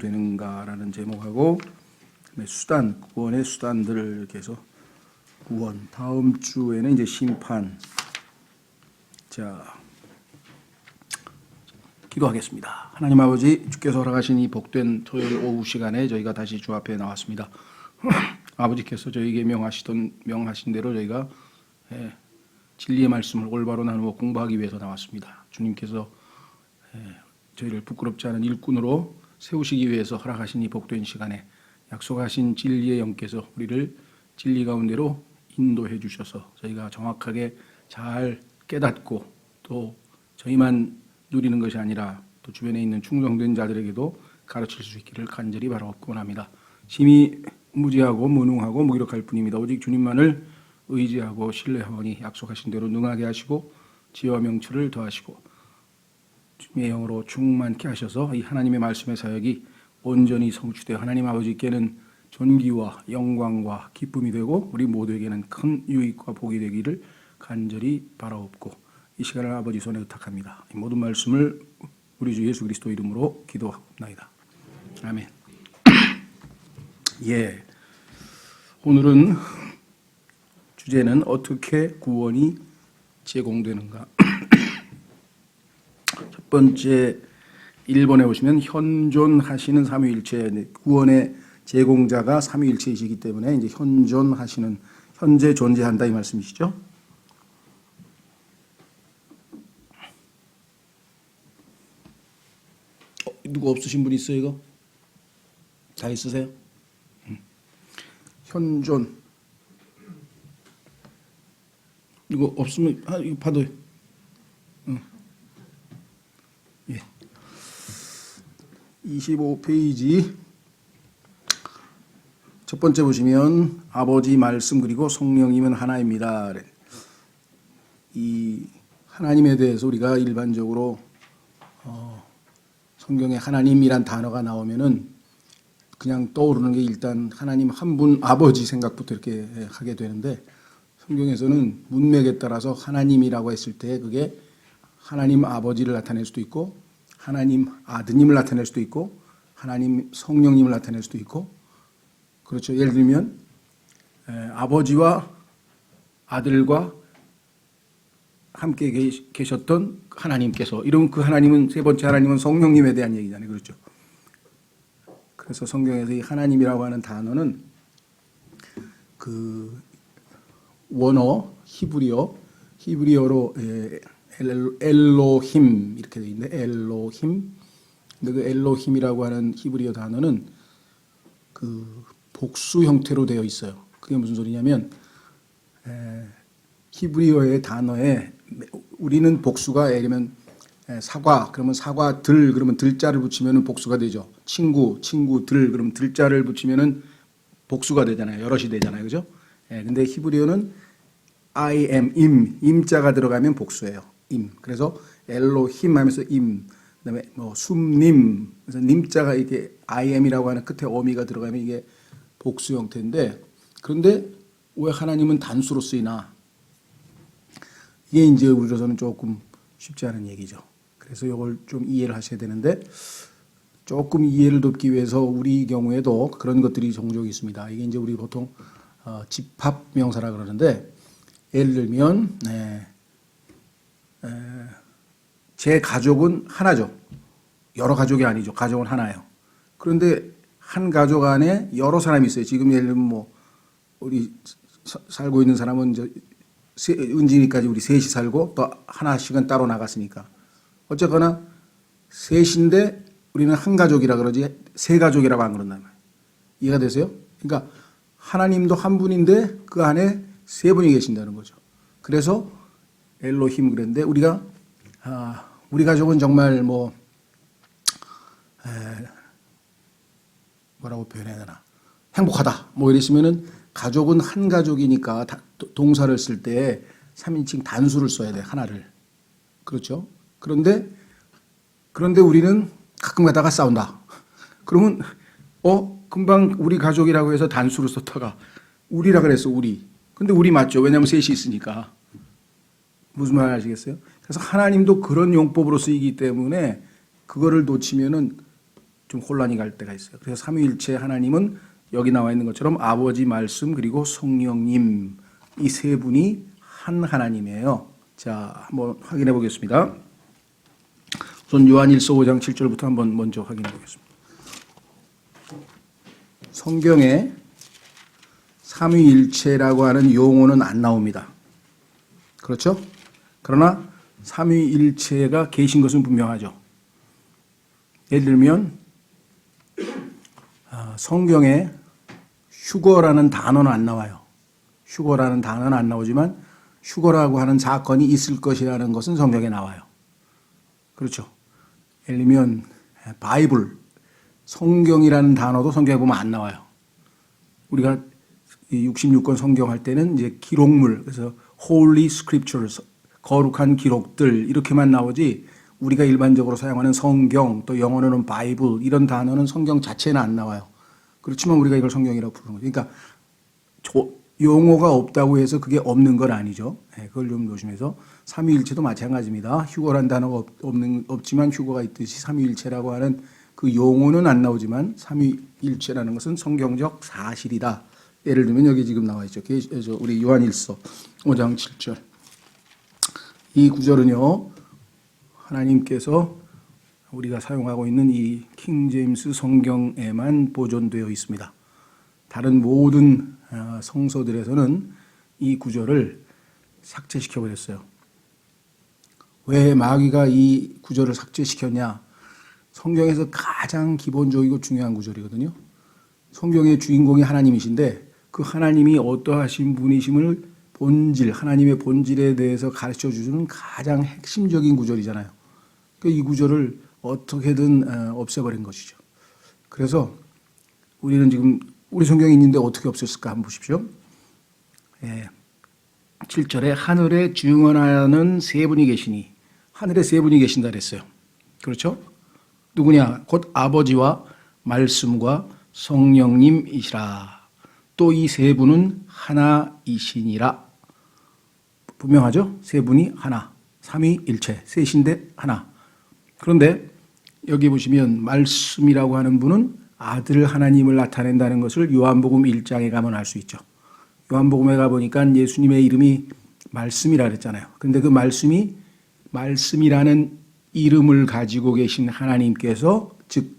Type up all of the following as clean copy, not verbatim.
되는가라는 제목하고 수단, 구원의 수단들을 이렇게 해서 구원, 다음 주에는 이제 심판. 자, 기도하겠습니다. 하나님 아버지, 주께서 허락하신 이 복된 토요일 오후 시간에 저희가 다시 주 앞에 나왔습니다. 아버지께서 저희에게 명하신 대로 저희가 진리의 말씀을 올바로 나누어 공부하기 위해서 나왔습니다. 주님께서 저희를 부끄럽지 않은 일꾼으로 세우시기 위해서 허락하신 이 복된 시간에 약속하신 진리의 영께서 우리를 진리 가운데로 인도해 주셔서 저희가 정확하게 잘 깨닫고 또 저희만 누리는 것이 아니라 또 주변에 있는 충성된 자들에게도 가르칠 수 있기를 간절히 바라옵고 원합니다. 심히 무지하고 무능하고 무기력할 뿐입니다. 오직 주님만을 의지하고 신뢰하오니 약속하신 대로 능하게 하시고 지혜와 명철을 더하시고 주님의 영으로 충만케 하셔서 이 하나님의 말씀의 사역이 온전히 성취되어 하나님 아버지께는 존귀와 영광과 기쁨이 되고 우리 모두에게는 큰 유익과 복이 되기를 간절히 바라옵고 이 시간을 아버지 손에 의탁합니다. 이 모든 말씀을 우리 주 예수 그리스도 이름으로 기도하옵나이다. 아멘. 예, 오늘은 주제는 어떻게 구원이 제공되는가. 첫 번째 1번에 보시면 현존하시는 삼위일체, 구원의 제공자가 삼위일체이시기 때문에 이제 현존하시는, 현재 존재한다 이 말씀이시죠. 누구 없으신 분 있어요? 이거 다 있으세요? 현존. 이거 없으면 이거 받아요. 예. 25페이지 첫 번째 보시면 아버지 말씀 그리고 성령님은 하나입니다. 이 하나님에 대해서 우리가 일반적으로 성경에 하나님이란 단어가 나오면은 그냥 떠오르는 게 일단 하나님 한 분 아버지 생각부터 이렇게 하게 되는데, 성경에서는 문맥에 따라서 하나님이라고 했을 때 그게 하나님 아버지를 나타낼 수도 있고 하나님 아드님을 나타낼 수도 있고 하나님 성령님을 나타낼 수도 있고, 그렇죠. 예를 들면 아버지와 아들과 함께 계셨던 하나님께서, 이런 그 하나님은, 세 번째 하나님은 성령님에 대한 얘기잖아요. 그렇죠. 그래서 성경에서 이 하나님이라고 하는 단어는 그 원어 히브리어로 엘로힘 이렇게 되어 있는데, 엘로힘. 근데 그 엘로힘이라고 하는 히브리어 단어는 그 복수 형태로 되어 있어요. 그게 무슨 소리냐면 히브리어의 단어에 우리는 복수가, 예를 들면 사과 그러면 사과들 그러면 들자를 붙이면은 복수가 되죠. 친구들 그러면 들자를 붙이면은 복수가 되잖아요. 여럿이 되잖아요. 그죠? 근데 히브리어는 I am 임자가 들어가면 복수예요. 그래서 엘로힘 하면서 그다음에 뭐 숨님, 그래서 님자가 이게 I am이라고 하는 끝에 어미가 들어가면 이게 복수 형태인데, 그런데 왜 하나님은 단수로 쓰이나? 이게 이제 우리로서는 조금 쉽지 않은 얘기죠. 그래서 이걸 좀 이해를 하셔야 되는데, 조금 이해를 돕기 위해서 우리 경우에도 그런 것들이 종종 있습니다. 이게 이제 우리 보통 집합 명사라 그러는데, 예를 들면 제 가족은 하나죠. 여러 가족이 아니죠. 가족은 하나예요. 그런데 한 가족 안에 여러 사람이 있어요. 지금 예를 들면 뭐 우리 살고 있는 사람은 은진이까지 우리 셋이 살고 또 하나씩은 따로 나갔으니까 어쨌거나 셋인데 우리는 한 가족이라 그러지 세 가족이라고 안 그런단 말이에요. 이해가 되세요? 그러니까 하나님도 한 분인데 그 안에 세 분이 계신다는 거죠. 그래서 엘로힘 그랬는데, 우리가 우리 가족은 정말 뭐라고 표현해야 되나, 행복하다 뭐 이랬으면은, 가족은 한 가족이니까 동사를 쓸 때 3인칭 단수를 써야 돼, 하나를. 그렇죠? 그런데 우리는 가끔 가다가 싸운다. 그러면 금방 우리 가족이라고 해서 단수를 썼다가 우리라 그랬어, 우리. 근데 우리 맞죠? 왜냐하면 셋이 있으니까. 무슨 말 아시겠어요? 그래서 하나님도 그런 용법으로 쓰이기 때문에 그거를 놓치면은 좀 혼란이 갈 때가 있어요. 그래서 삼위일체 하나님은 여기 나와 있는 것처럼 아버지, 말씀, 그리고 성령님 이 세 분이 한 하나님이에요. 자, 한번 확인해 보겠습니다. 우선 요한일서 5장 7절부터 한번 먼저 확인해 보겠습니다. 성경에 삼위일체라고 하는 용어는 안 나옵니다. 그렇죠? 그러나 삼위일체가 계신 것은 분명하죠. 예를 들면 성경에 휴거라는 단어는 안 나와요. 휴거라는 단어는 안 나오지만 휴거라고 하는 사건이 있을 것이라는 것은 성경에 나와요. 그렇죠? 예를 들면 바이블, 성경이라는 단어도 성경에 보면 안 나와요. 우리가 66권 성경 할 때는 이제 기록물, 그래서 Holy Scriptures, 거룩한 기록들 이렇게만 나오지 우리가 일반적으로 사용하는 성경, 또 영어로는 바이블 이런 단어는 성경 자체는 안 나와요. 그렇지만 우리가 이걸 성경이라고 부르는 거죠. 그러니까 용어가 없다고 해서 그게 없는 건 아니죠. 그걸 좀 조심해서 삼위일체도 마찬가지입니다. 휴거란 단어가 없지만 휴거가 있듯이 삼위일체라고 하는 그 용어는 안 나오지만 삼위일체라는 것은 성경적 사실이다. 예를 들면 여기 지금 나와 있죠. 우리 요한일서 5장 7절. 이 구절은요. 하나님께서 우리가 사용하고 있는 이 킹제임스 성경에만 보존되어 있습니다. 다른 모든 성서들에서는 이 구절을 삭제시켜 버렸어요. 왜 마귀가 이 구절을 삭제시켰냐? 성경에서 가장 기본적이고 중요한 구절이거든요. 성경의 주인공이 하나님이신데 그 하나님이 어떠하신 분이심을 본질, 하나님의 본질에 대해서 가르쳐 주는 가장 핵심적인 구절이잖아요. 이 구절을 어떻게든 없애버린 것이죠. 그래서 우리는 지금 우리 성경에 있는데 어떻게 없앴을까 한번 보십시오. 7절에 하늘에 증언하는 세 분이 계시니, 하늘에 세 분이 계신다 그랬어요. 그렇죠? 누구냐? 곧 아버지와 말씀과 성령님이시라. 또 이 세 분은 하나이시니라. 분명하죠? 세 분이 하나. 삼위일체. 셋인데 하나. 그런데 여기 보시면 말씀이라고 하는 분은 아들 하나님을 나타낸다는 것을 요한복음 1장에 가면 알 수 있죠. 요한복음에 가보니까 예수님의 이름이 말씀이라 그랬잖아요. 그런데 그 말씀이 말씀이라는 이름을 가지고 계신 하나님께서 즉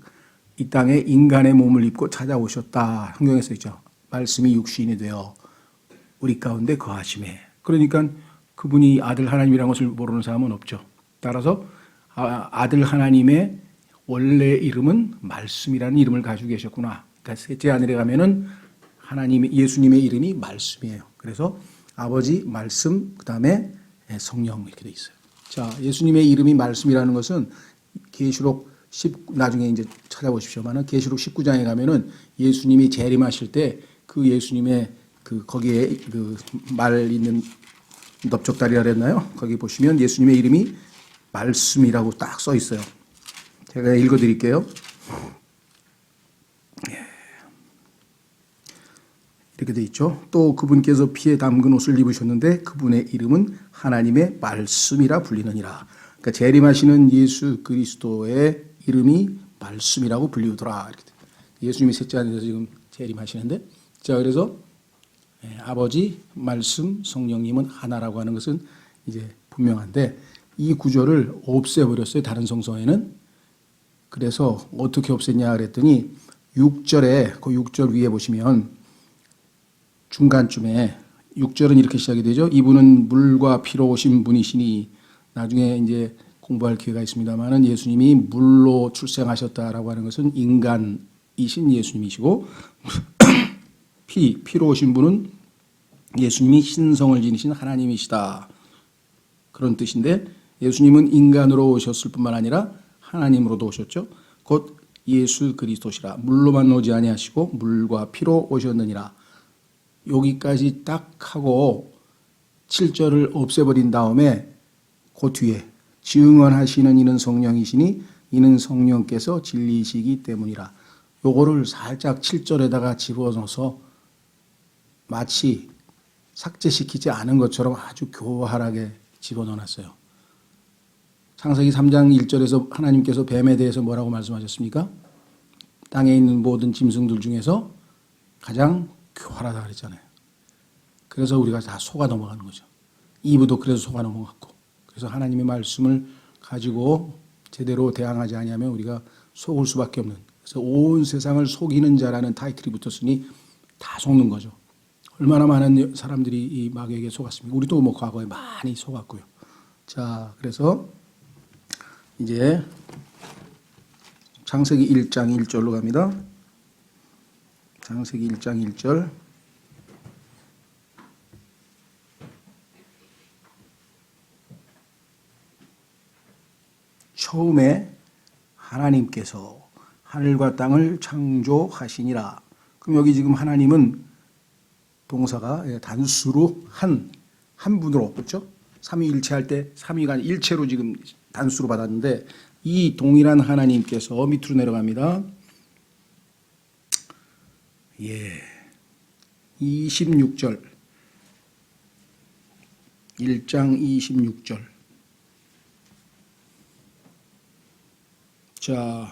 이 땅에 인간의 몸을 입고 찾아오셨다. 성경에 써 있죠. 말씀이 육신이 되어 우리 가운데 거하심에. 그러니까 그분이 아들 하나님이라는 것을 모르는 사람은 없죠. 따라서 아들 하나님의 원래 이름은 말씀이라는 이름을 가지고 계셨구나. 그러니까 셋째 하늘에 가면은 예수님의 이름이 말씀이에요. 그래서 아버지, 말씀, 그 다음에 성령 이렇게 돼 있어요. 자, 예수님의 이름이 말씀이라는 것은 계시록 나중에 이제 찾아보십시오만은 계시록 19장에 가면은 예수님이 재림하실 때 그 예수님의 그 거기에 그 말 있는 넓적다리라 그랬나요? 거기 보시면 예수님의 이름이 말씀이라고 딱 써 있어요. 제가 읽어 드릴게요. 이렇게 돼 있죠. 또 그분께서 피에 담근 옷을 입으셨는데 그분의 이름은 하나님의 말씀이라 불리느니라. 그러니까 재림하시는 예수 그리스도의 이름이 말씀이라고 불리우더라. 이렇게 돼. 예수님이 셋째 하늘에서 지금 재림하시는데, 자 그래서 아버지, 말씀, 성령님은 하나라고 하는 것은 이제 분명한데 이 구절을 없애버렸어요. 다른 성서에는. 그래서 어떻게 없앴냐 그랬더니 6절에 그 6절 위에 보시면 중간쯤에 6절은 이렇게 시작이 되죠. 이분은 물과 피로 오신 분이시니, 나중에 이제 공부할 기회가 있습니다만은 예수님이 물로 출생하셨다라고 하는 것은 인간이신 예수님이시고 피로 오신 분은 예수님이 신성을 지니신 하나님이시다. 그런 뜻인데 예수님은 인간으로 오셨을 뿐만 아니라 하나님으로도 오셨죠. 곧 예수 그리스도시라. 물로만 오지 아니하시고 물과 피로 오셨느니라. 여기까지 딱 하고 7절을 없애버린 다음에 그 뒤에 증언하시는 이는 성령이시니 이는 성령께서 진리이시기 때문이라. 요거를 살짝 7절에다가 집어넣어서 마치 삭제시키지 않은 것처럼 아주 교활하게 집어넣어놨어요. 창세기 3장 1절에서 하나님께서 뱀에 대해서 뭐라고 말씀하셨습니까? 땅에 있는 모든 짐승들 중에서 가장 교활하다 그랬잖아요. 그래서 우리가 다 속아 넘어가는 거죠. 이브도 그래서 속아 넘어갔고. 그래서 하나님의 말씀을 가지고 제대로 대항하지 아니하면 우리가 속을 수밖에 없는. 그래서 온 세상을 속이는 자라는 타이틀이 붙었으니 다 속는 거죠. 얼마나 많은 사람들이 이 마귀에게 속았습니까? 우리도 뭐 과거에 많이 속았고요. 자, 그래서 이제 창세기 1장 1절로 갑니다. 창세기 1장 1절. 처음에 하나님께서 하늘과 땅을 창조하시니라. 그럼 여기 지금 하나님은 동사가 단수로 한 분으로, 그렇죠? 삼위일체 할 때 삼위가 일체로 지금 단수로 받았는데 이 동일한 하나님께서 밑으로 내려갑니다. 26절. 1장 26절. 자,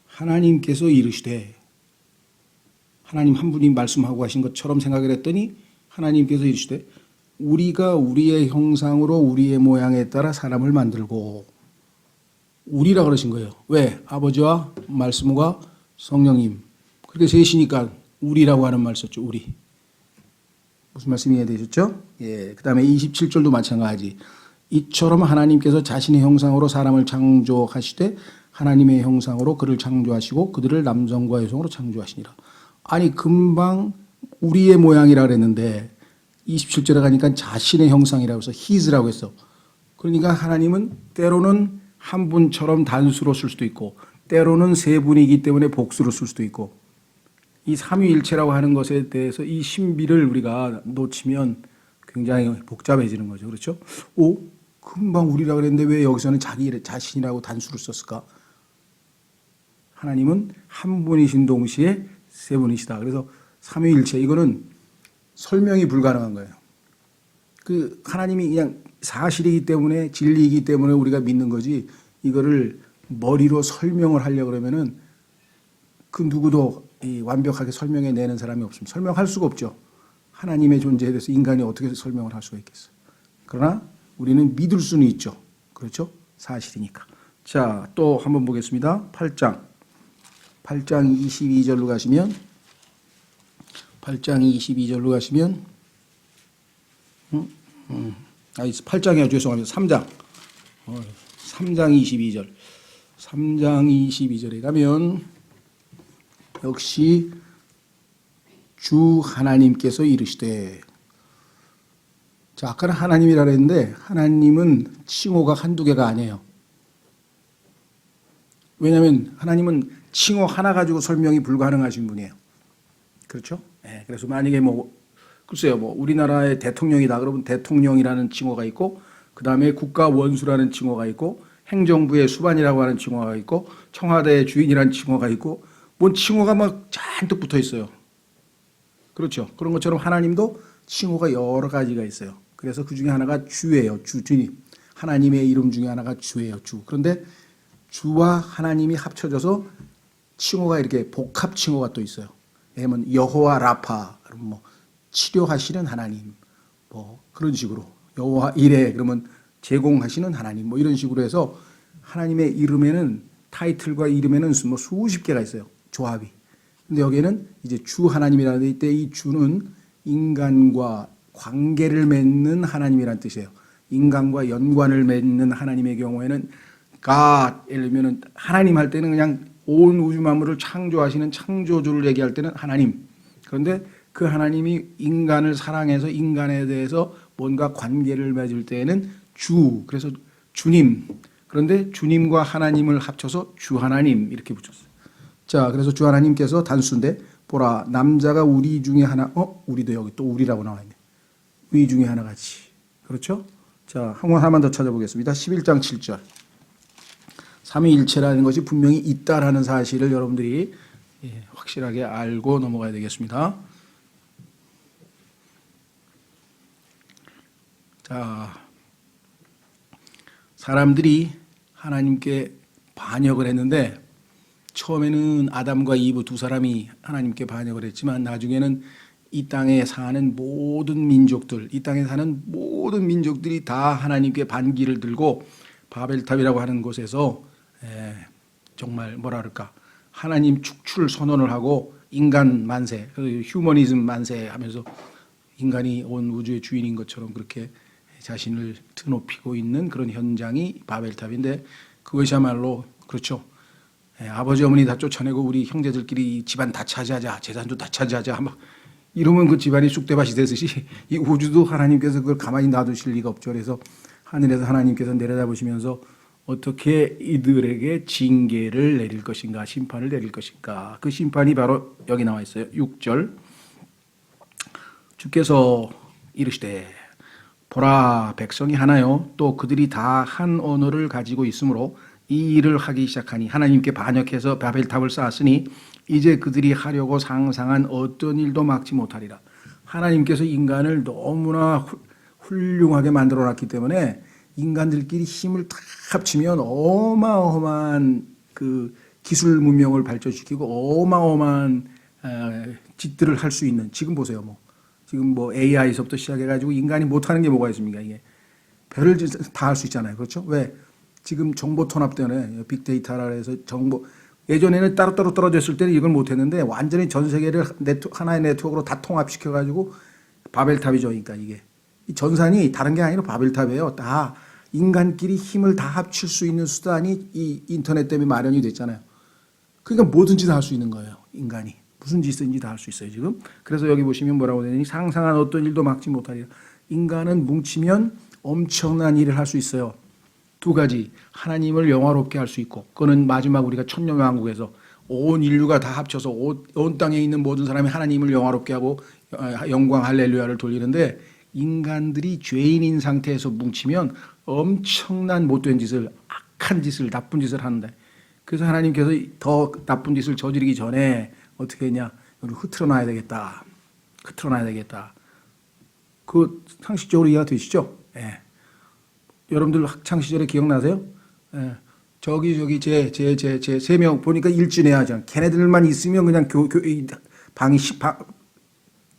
하나님께서 이르시되, 하나님 한 분이 말씀하고 하신 것처럼 생각을 했더니 하나님께서 이르시되 우리가 우리의 형상으로 우리의 모양에 따라 사람을 만들고, 우리라 그러신 거예요. 왜? 아버지와 말씀과 성령님. 그렇게 셋이니까 우리라고 하는 말 썼죠. 우리. 무슨 말씀이 이해되셨죠? 예. 그 다음에 27절도 마찬가지. 이처럼 하나님께서 자신의 형상으로 사람을 창조하시되 하나님의 형상으로 그를 창조하시고 그들을 남성과 여성으로 창조하시니라. 아니 금방 우리의 모양이라 그랬는데 27절에 가니까 자신의 형상이라고 해서 his라고 했어. 그러니까 하나님은 때로는 한 분처럼 단수로 쓸 수도 있고 때로는 세 분이기 때문에 복수로 쓸 수도 있고, 이 삼위일체라고 하는 것에 대해서 이 신비를 우리가 놓치면 굉장히 복잡해지는 거죠. 그렇죠? 오, 금방 우리라 그랬는데 왜 여기서는 자기 자신이라고 단수를 썼을까? 하나님은 한 분이신 동시에 세 분이시다. 그래서 삼위일체, 이거는 설명이 불가능한 거예요. 그 하나님이 그냥 사실이기 때문에 진리이기 때문에 우리가 믿는 거지, 이거를 머리로 설명을 하려고 그러면은 그 누구도 완벽하게 설명해 내는 사람이 없습니다. 설명할 수가 없죠. 하나님의 존재에 대해서 인간이 어떻게 설명을 할 수가 있겠어요. 그러나 우리는 믿을 수는 있죠. 그렇죠? 사실이니까. 자, 또 한번 보겠습니다. 8장 22절로 가시면 8장이요. 죄송합니다. 3장 22절. 3장 22절에 가면 역시 주 하나님께서 이르시되, 자, 아까는 하나님이라 그랬는데 하나님은 칭호가 한두 개가 아니에요. 왜냐하면 하나님은 칭호 하나 가지고 설명이 불가능하신 분이에요. 그렇죠? 네, 그래서 만약에 글쎄요, 우리나라의 대통령이다 그러면 대통령이라는 칭호가 있고, 그 다음에 국가 원수라는 칭호가 있고, 행정부의 수반이라고 하는 칭호가 있고, 청와대의 주인이라는 칭호가 있고, 뭔 칭호가 막 잔뜩 붙어 있어요. 그렇죠? 그런 것처럼 하나님도 칭호가 여러 가지가 있어요. 그래서 그 중에 하나가 주예요. 주님. 하나님의 이름 중에 하나가 주예요. 주. 그런데 주와 하나님이 합쳐져서 칭호가 이렇게 복합 칭호가 또 있어요. 예를 여호와 라파, 그러면 치료하시는 하나님, 그런 식으로. 여호와 이레, 그러면 제공하시는 하나님, 이런 식으로 해서 하나님의 이름에는, 타이틀과 이름에는 수십 개가 있어요. 조합이. 근데 여기에는 이제 주 하나님이라는 데 이때 이 주는 인간과 관계를 맺는 하나님이라는 뜻이에요. 인간과 연관을 맺는 하나님의 경우에는 God, 예를 들면 하나님 할 때는 그냥 온 우주 만물을 창조하시는 창조주를 얘기할 때는 하나님. 그런데 그 하나님이 인간을 사랑해서 인간에 대해서 뭔가 관계를 맺을 때에는 주, 그래서 주님. 그런데 주님과 하나님을 합쳐서 주 하나님 이렇게 붙였어요. 자, 그래서 주 하나님께서 단수인데, 보라, 남자가 우리 중에 하나, 우리도 여기 또 우리라고 나와 있네. 우리 중에 하나 같이. 그렇죠? 자, 하나만 더 찾아보겠습니다. 11장 7절. 삼위일체라는 것이 분명히 있다라는 사실을 여러분들이 확실하게 알고 넘어가야 되겠습니다. 자, 사람들이 하나님께 반역을 했는데 처음에는 아담과 이브 두 사람이 하나님께 반역을 했지만 나중에는 이 땅에 사는 모든 민족들, 이 땅에 사는 모든 민족들이 다 하나님께 반기를 들고 바벨탑이라고 하는 곳에서 정말 뭐라 그럴까, 하나님 축출 선언을 하고 인간 만세, 휴머니즘 만세하면서 인간이 온 우주의 주인인 것처럼 그렇게 자신을 드높이고 있는 그런 현장이 바벨탑인데, 그것이야말로 그렇죠. 아버지 어머니 다 쫓아내고 우리 형제들끼리 집안 다 차지하자, 재산도 다 차지하자 막 이러면 그 집안이 쑥대밭이 되듯이 이 우주도 하나님께서 그걸 가만히 놔두실 리가 없죠. 그래서 하늘에서 하나님께서 내려다보시면서 어떻게 이들에게 징계를 내릴 것인가, 심판을 내릴 것인가. 그 심판이 바로 여기 나와 있어요. 6절. 주께서 이르시되 보라, 백성이 하나요 또 그들이 다 한 언어를 가지고 있으므로 이 일을 하기 시작하니 하나님께 반역해서 바벨탑을 쌓았으니 이제 그들이 하려고 상상한 어떤 일도 막지 못하리라. 하나님께서 인간을 너무나 훌륭하게 만들어 놨기 때문에 인간들끼리 힘을 다 합치면 어마어마한 그 기술 문명을 발전시키고 어마어마한 짓들을 할 수 있는, 지금 보세요. 지금 뭐 AI서부터 시작해가지고 인간이 못하는 게 뭐가 있습니까? 이게 별을 다 할 수 있잖아요. 그렇죠? 왜? 지금 정보 통합 때문에 빅데이터라 해서 정보, 예전에는 따로따로 떨어져 있을 때는 이걸 못했는데 완전히 전 세계를 하나의 네트워크로 다 통합시켜가지고 바벨탑이죠. 그러니까 이게 이 전산이 다른 게 아니라 바벨탑이에요. 다 인간끼리 힘을 다 합칠 수 있는 수단이 이 인터넷 때문에 마련이 됐잖아요. 그러니까 뭐든지 다 할 수 있는 거예요. 인간이 무슨 짓든지 다 할 수 있어요 지금. 그래서 여기 보시면 뭐라고 되니, 상상한 어떤 일도 막지 못하리라. 인간은 뭉치면 엄청난 일을 할 수 있어요. 두 가지, 하나님을 영화롭게 할 수 있고, 그거는 마지막 우리가 천년왕국에서 온 인류가 다 합쳐서 온 땅에 있는 모든 사람이 하나님을 영화롭게 하고 영광 할렐루야를 돌리는데, 인간들이 죄인인 상태에서 뭉치면 엄청난 못된 짓을, 악한 짓을, 나쁜 짓을 하는데, 그래서 하나님께서 더 나쁜 짓을 저지르기 전에 어떻게 했냐, 우리 흐트러놔야 되겠다. 흐트러놔야 되겠다. 그 상식적으로 이해가 되시죠? 예. 여러분들 학창 시절에 기억나세요? 예. 저기 제 세 명 보니까 일진해야 하잖아. 걔네들만 있으면 그냥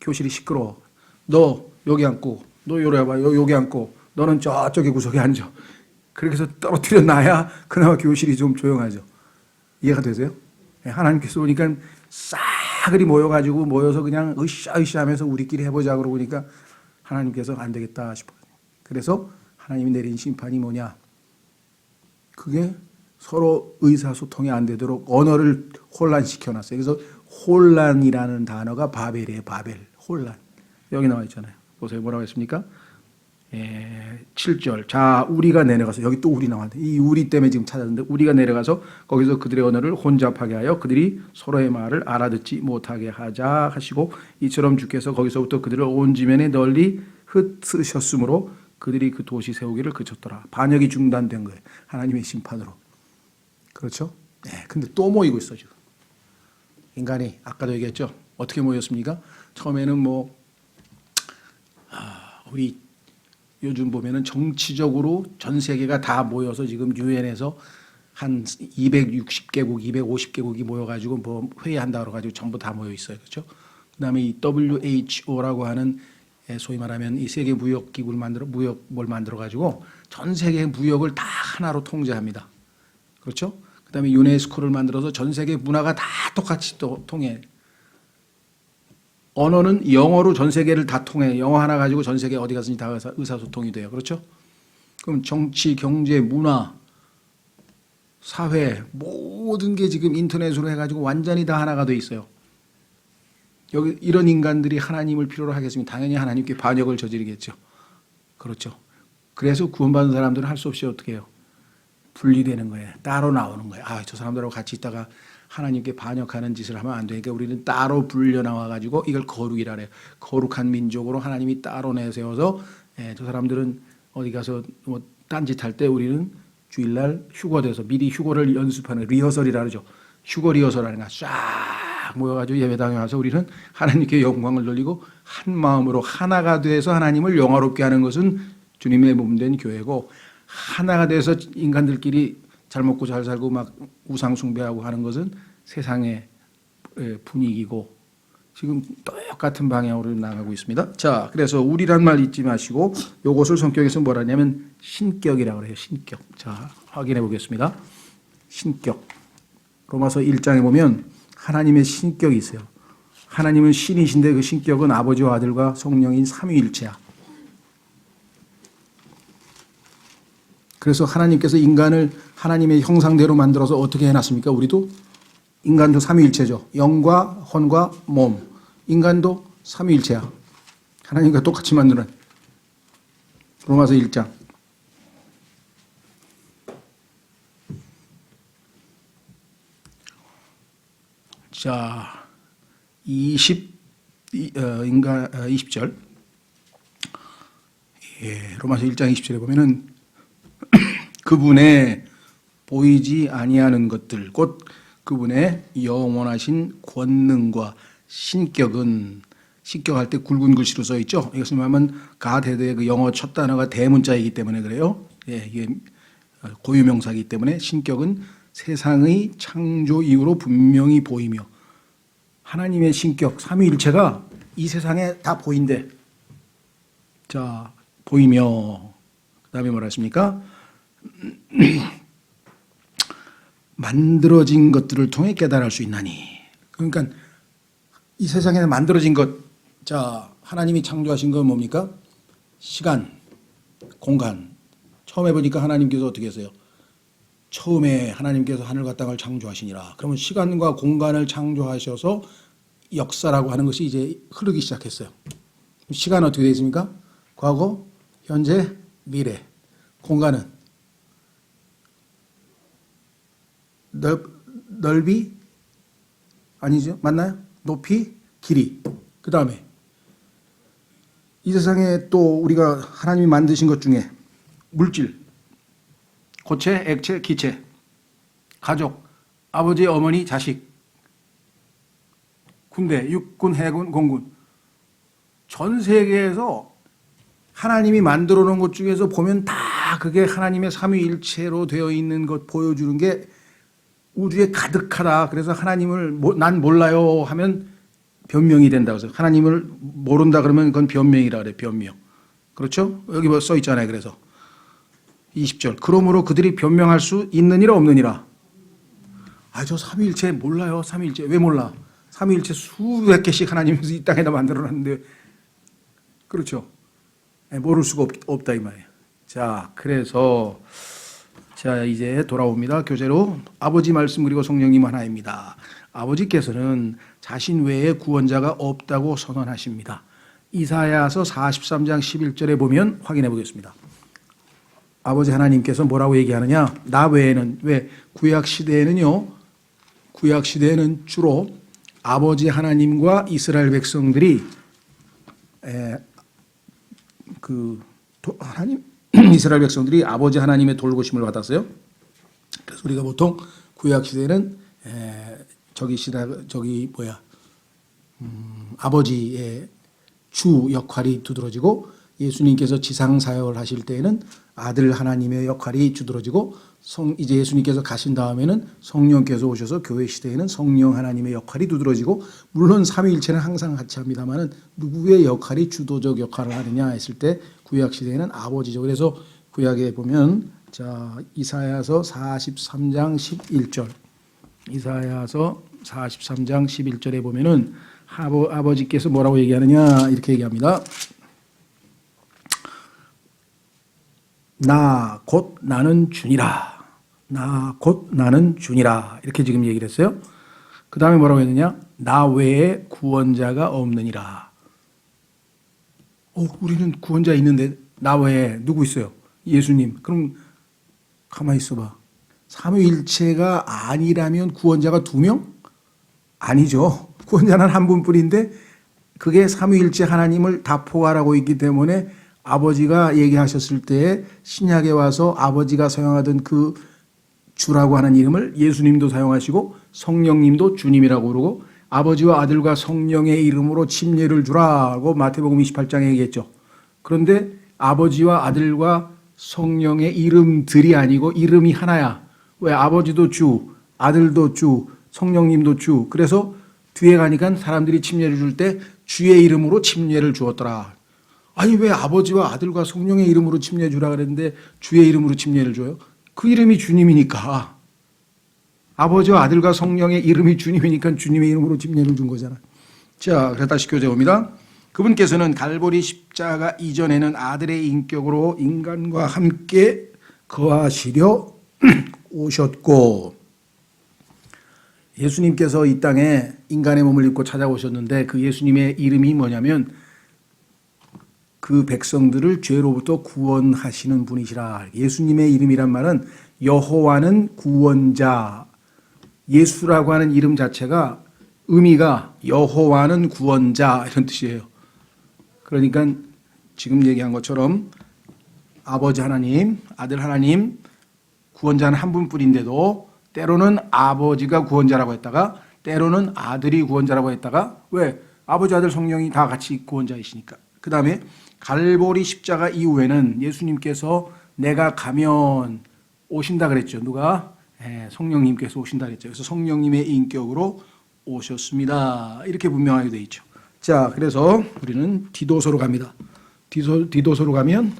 교실이 시끄러워. 너 여기 앉고, 너 요래 봐, 여기 앉고, 너는 저쪽에 구석에 앉아. 그렇게 해서 떨어뜨려 놔야 그나마 교실이 좀 조용하죠. 이해가 되세요? 예. 하나님께서 오니까 싸그리 모여서 그냥 으쌰으쌰 하면서 우리끼리 해보자 그러고 보니까 하나님께서 안 되겠다 싶어요. 그래서 하나님이 내린 심판이 뭐냐? 그게 서로 의사소통이 안 되도록 언어를 혼란시켜 놨어요. 그래서 혼란이라는 단어가 바벨이에요. 바벨, 혼란. 여기 나와 있잖아요. 보세요. 뭐라고 했습니까? 7절. 자, 우리가 내려가서, 여기 또 우리 나왔는데, 이 우리 때문에 지금 찾았는데, 우리가 내려가서 거기서 그들의 언어를 혼잡하게 하여 그들이 서로의 말을 알아듣지 못하게 하자 하시고, 이처럼 주께서 거기서부터 그들을 온 지면에 널리 흩으셨으므로 그들이 그 도시 세우기를 그쳤더라. 반역이 중단된 거예요. 하나님의 심판으로. 그렇죠? 네. 근데 또 모이고 있어, 지금. 인간이, 아까도 얘기했죠? 어떻게 모였습니까? 처음에는 우리 요즘 보면은 정치적으로 전 세계가 다 모여서 지금 유엔에서 한 260개국, 250개국이 모여가지고 회의한다 그래가지고 전부 다 모여 있어요. 그렇죠? 그 다음에 이 WHO라고 하는 소위 말하면 이 세계 무역 기구를 만들어 가지고 전 세계 무역을 다 하나로 통제합니다. 그렇죠? 그다음에 유네스코를 만들어서 전 세계 문화가 다 똑같이 또 통해. 언어는 영어로 전 세계를 다 통해. 영어 하나 가지고 전 세계 어디 가든지 다 의사소통이 돼요. 그렇죠? 그럼 정치, 경제, 문화, 사회 모든 게 지금 인터넷으로 해가지고 완전히 다 하나가 돼 있어요. 여기 이런 인간들이 하나님을 필요로 하겠으면 당연히 하나님께 반역을 저지르겠죠. 그렇죠. 그래서 구원받은 사람들은 할 수 없이 어떻게 해요? 분리되는 거예요. 따로 나오는 거예요. 저 사람들하고 같이 있다가 하나님께 반역하는 짓을 하면 안 되니까 우리는 따로 불려 나와가지고 이걸 거룩이라 해요. 거룩한 민족으로 하나님이 따로 내세워서 저 사람들은 어디 가서 딴짓할 때 우리는 주일날 휴거돼서 미리 휴거를 연습하는 리허설이라 그러죠. 휴거 리허설하는 거 쫙 모여가지고 예배당에 와서 우리는 하나님께 영광을 돌리고 한 마음으로 하나가 돼서 하나님을 영화롭게 하는 것은 주님의 몸된 교회고, 하나가 돼서 인간들끼리 잘 먹고 잘 살고 막 우상 숭배하고 하는 것은 세상의 분위기고 지금 똑같은 방향으로 나가고 있습니다. 자, 그래서 우리란 말 잊지 마시고 요것을 성격에서 뭐라 하냐면 신격이라고 그래요. 신격. 자, 확인해 보겠습니다. 신격. 로마서 1장에 보면 하나님의 신격이 있어요. 하나님은 신이신데 그 신격은 아버지와 아들과 성령인 삼위일체야. 그래서 하나님께서 인간을 하나님의 형상대로 만들어서 어떻게 해놨습니까? 우리도 인간도 삼위일체죠. 영과 혼과 몸. 인간도 삼위일체야. 하나님과 똑같이 만드는 로마서 1장. 자, 20절. 로마서 1장 20절에 보면은 그분의 보이지 아니하는 것들, 곧 그분의 영원하신 권능과 신격은, 신격할 때 굵은 글씨로 써 있죠. 이것을 말하면 가대의 그 영어 첫 단어가 대문자이기 때문에 그래요. 이게 고유명사이기 때문에 신격은 세상의 창조 이후로 분명히 보이며, 하나님의 신격 삼위일체가 이 세상에 다 보인대. 자, 보이며 그다음에 뭐라 했습니까? 만들어진 것들을 통해 깨달을 수 있나니. 그러니까 이 세상에 만들어진 것, 자, 하나님이 창조하신 건 뭡니까? 시간, 공간. 처음에 보니까 하나님께서 어떻게 했어요? 처음에 하나님께서 하늘과 땅을 창조하시니라. 그러면 시간과 공간을 창조하셔서 역사라고 하는 것이 이제 흐르기 시작했어요. 시간은 어떻게 되어 있습니까? 과거, 현재, 미래. 공간은 넓이? 아니죠? 맞나요? 높이? 길이. 그 다음에 이 세상에 또 우리가 하나님이 만드신 것 중에 물질, 고체, 액체, 기체, 가족, 아버지, 어머니, 자식, 군대, 육군, 해군, 공군. 전 세계에서 하나님이 만들어 놓은 것 중에서 보면 다 그게 하나님의 삼위일체로 되어 있는 것 보여주는 게 우주에 가득하다. 그래서 하나님을 난 몰라요 하면 변명이 된다고 해서, 하나님을 모른다 그러면 그건 변명이라 그래. 변명. 그렇죠? 여기 뭐 써 있잖아요. 그래서 20절. 그러므로 그들이 변명할 수 있느니라 없느니라. 아, 저 삼위일체 몰라요. 삼위일체. 왜 몰라? 삼위일체 수백 개씩 하나님께서 이 땅에다 만들어 놨는데. 그렇죠? 모를 수가 없다 이 말이에요. 자, 그래서 자, 이제 돌아옵니다. 교재로. 아버지 말씀 그리고 성령님 하나입니다. 아버지께서는 자신 외에 구원자가 없다고 선언하십니다. 이사야서 43장 11절에 보면 확인해 보겠습니다. 아버지 하나님께서 뭐라고 얘기하느냐? 나 외에는, 왜? 구약 시대에는요, 구약 시대에는 주로 아버지 하나님과 이스라엘 백성들이 하나님 이스라엘 백성들이 아버지 하나님의 돌보심을 받았어요. 그래서 우리가 보통 구약 시대는 아버지의 주 역할이 두드러지고, 예수님께서 지상 사역을 하실 때에는 아들 하나님의 역할이 두드러지고, 이제 예수님께서 가신 다음에는 성령께서 오셔서 교회 시대에는 성령 하나님의 역할이 두드러지고, 물론 삼위일체는 항상 같이 합니다만은 누구의 역할이 주도적 역할을 하느냐 했을 때 구약 시대에는 아버지죠. 그래서 구약에 보면 자, 이사야서 43장 11절. 이사야서 43장 11절에 보면은 아버지께서 뭐라고 얘기하느냐 이렇게 얘기합니다. 나 곧 나는 주니라. 나 곧 나는 주니라. 이렇게 지금 얘기를 했어요. 그 다음에 뭐라고 했느냐? 나 외에 구원자가 없느니라. 우리는 구원자 있는데 나 외에 누구 있어요? 예수님. 그럼 가만히 있어봐. 삼위일체가 아니라면 구원자가 2명? 아니죠. 구원자는 한 분뿐인데 그게 삼위일체 하나님을 다 포괄하고 있기 때문에 아버지가 얘기하셨을 때 신약에 와서 아버지가 사용하던 그 주라고 하는 이름을 예수님도 사용하시고 성령님도 주님이라고 그러고, 아버지와 아들과 성령의 이름으로 침례를 주라고 마태복음 28장에 얘기했죠. 그런데 아버지와 아들과 성령의 이름들이 아니고 이름이 하나야. 왜? 아버지도 주, 아들도 주, 성령님도 주. 그래서 뒤에 가니까 사람들이 침례를 줄 때 주의 이름으로 침례를 주었더라. 아니 왜 아버지와 아들과 성령의 이름으로 침례 주라 그랬는데 주의 이름으로 침례를 줘요? 그 이름이 주님이니까. 아버지와 아들과 성령의 이름이 주님이니까 주님의 이름으로 침례를 준 거잖아. 자, 그래서 다시 교재 봅니다. 그분께서는 갈보리 십자가 이전에는 아들의 인격으로 인간과 함께 거하시려 오셨고, 예수님께서 이 땅에 인간의 몸을 입고 찾아오셨는데 그 예수님의 이름이 뭐냐면 그 백성들을 죄로부터 구원하시는 분이시라. 예수님의 이름이란 말은 여호와는 구원자, 예수라고 하는 이름 자체가 의미가 여호와는 구원자 이런 뜻이에요. 그러니까 지금 얘기한 것처럼 아버지 하나님, 아들 하나님, 구원자는 한 분뿐인데도 때로는 아버지가 구원자라고 했다가 때로는 아들이 구원자라고 했다가 왜? 아버지, 아들, 성령이 다 같이 구원자이시니까. 그 다음에 갈보리 십자가 이후에는 예수님께서 내가 가면 오신다 그랬죠. 누가? 성령님께서 오신다 그랬죠. 그래서 성령님의 인격으로 오셨습니다. 이렇게 분명하게 되어 있죠. 자, 그래서 우리는 디도서로 갑니다. 디도서로 가면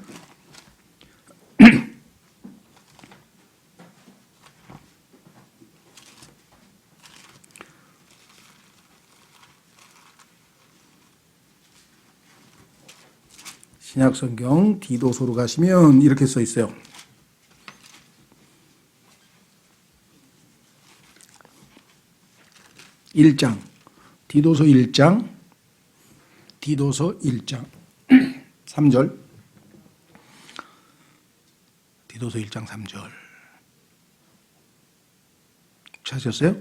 신약성경 디도서로 가시면 이렇게 써 있어요. 디도서 1장 3절. 디도서 1장 3절. 찾으셨어요?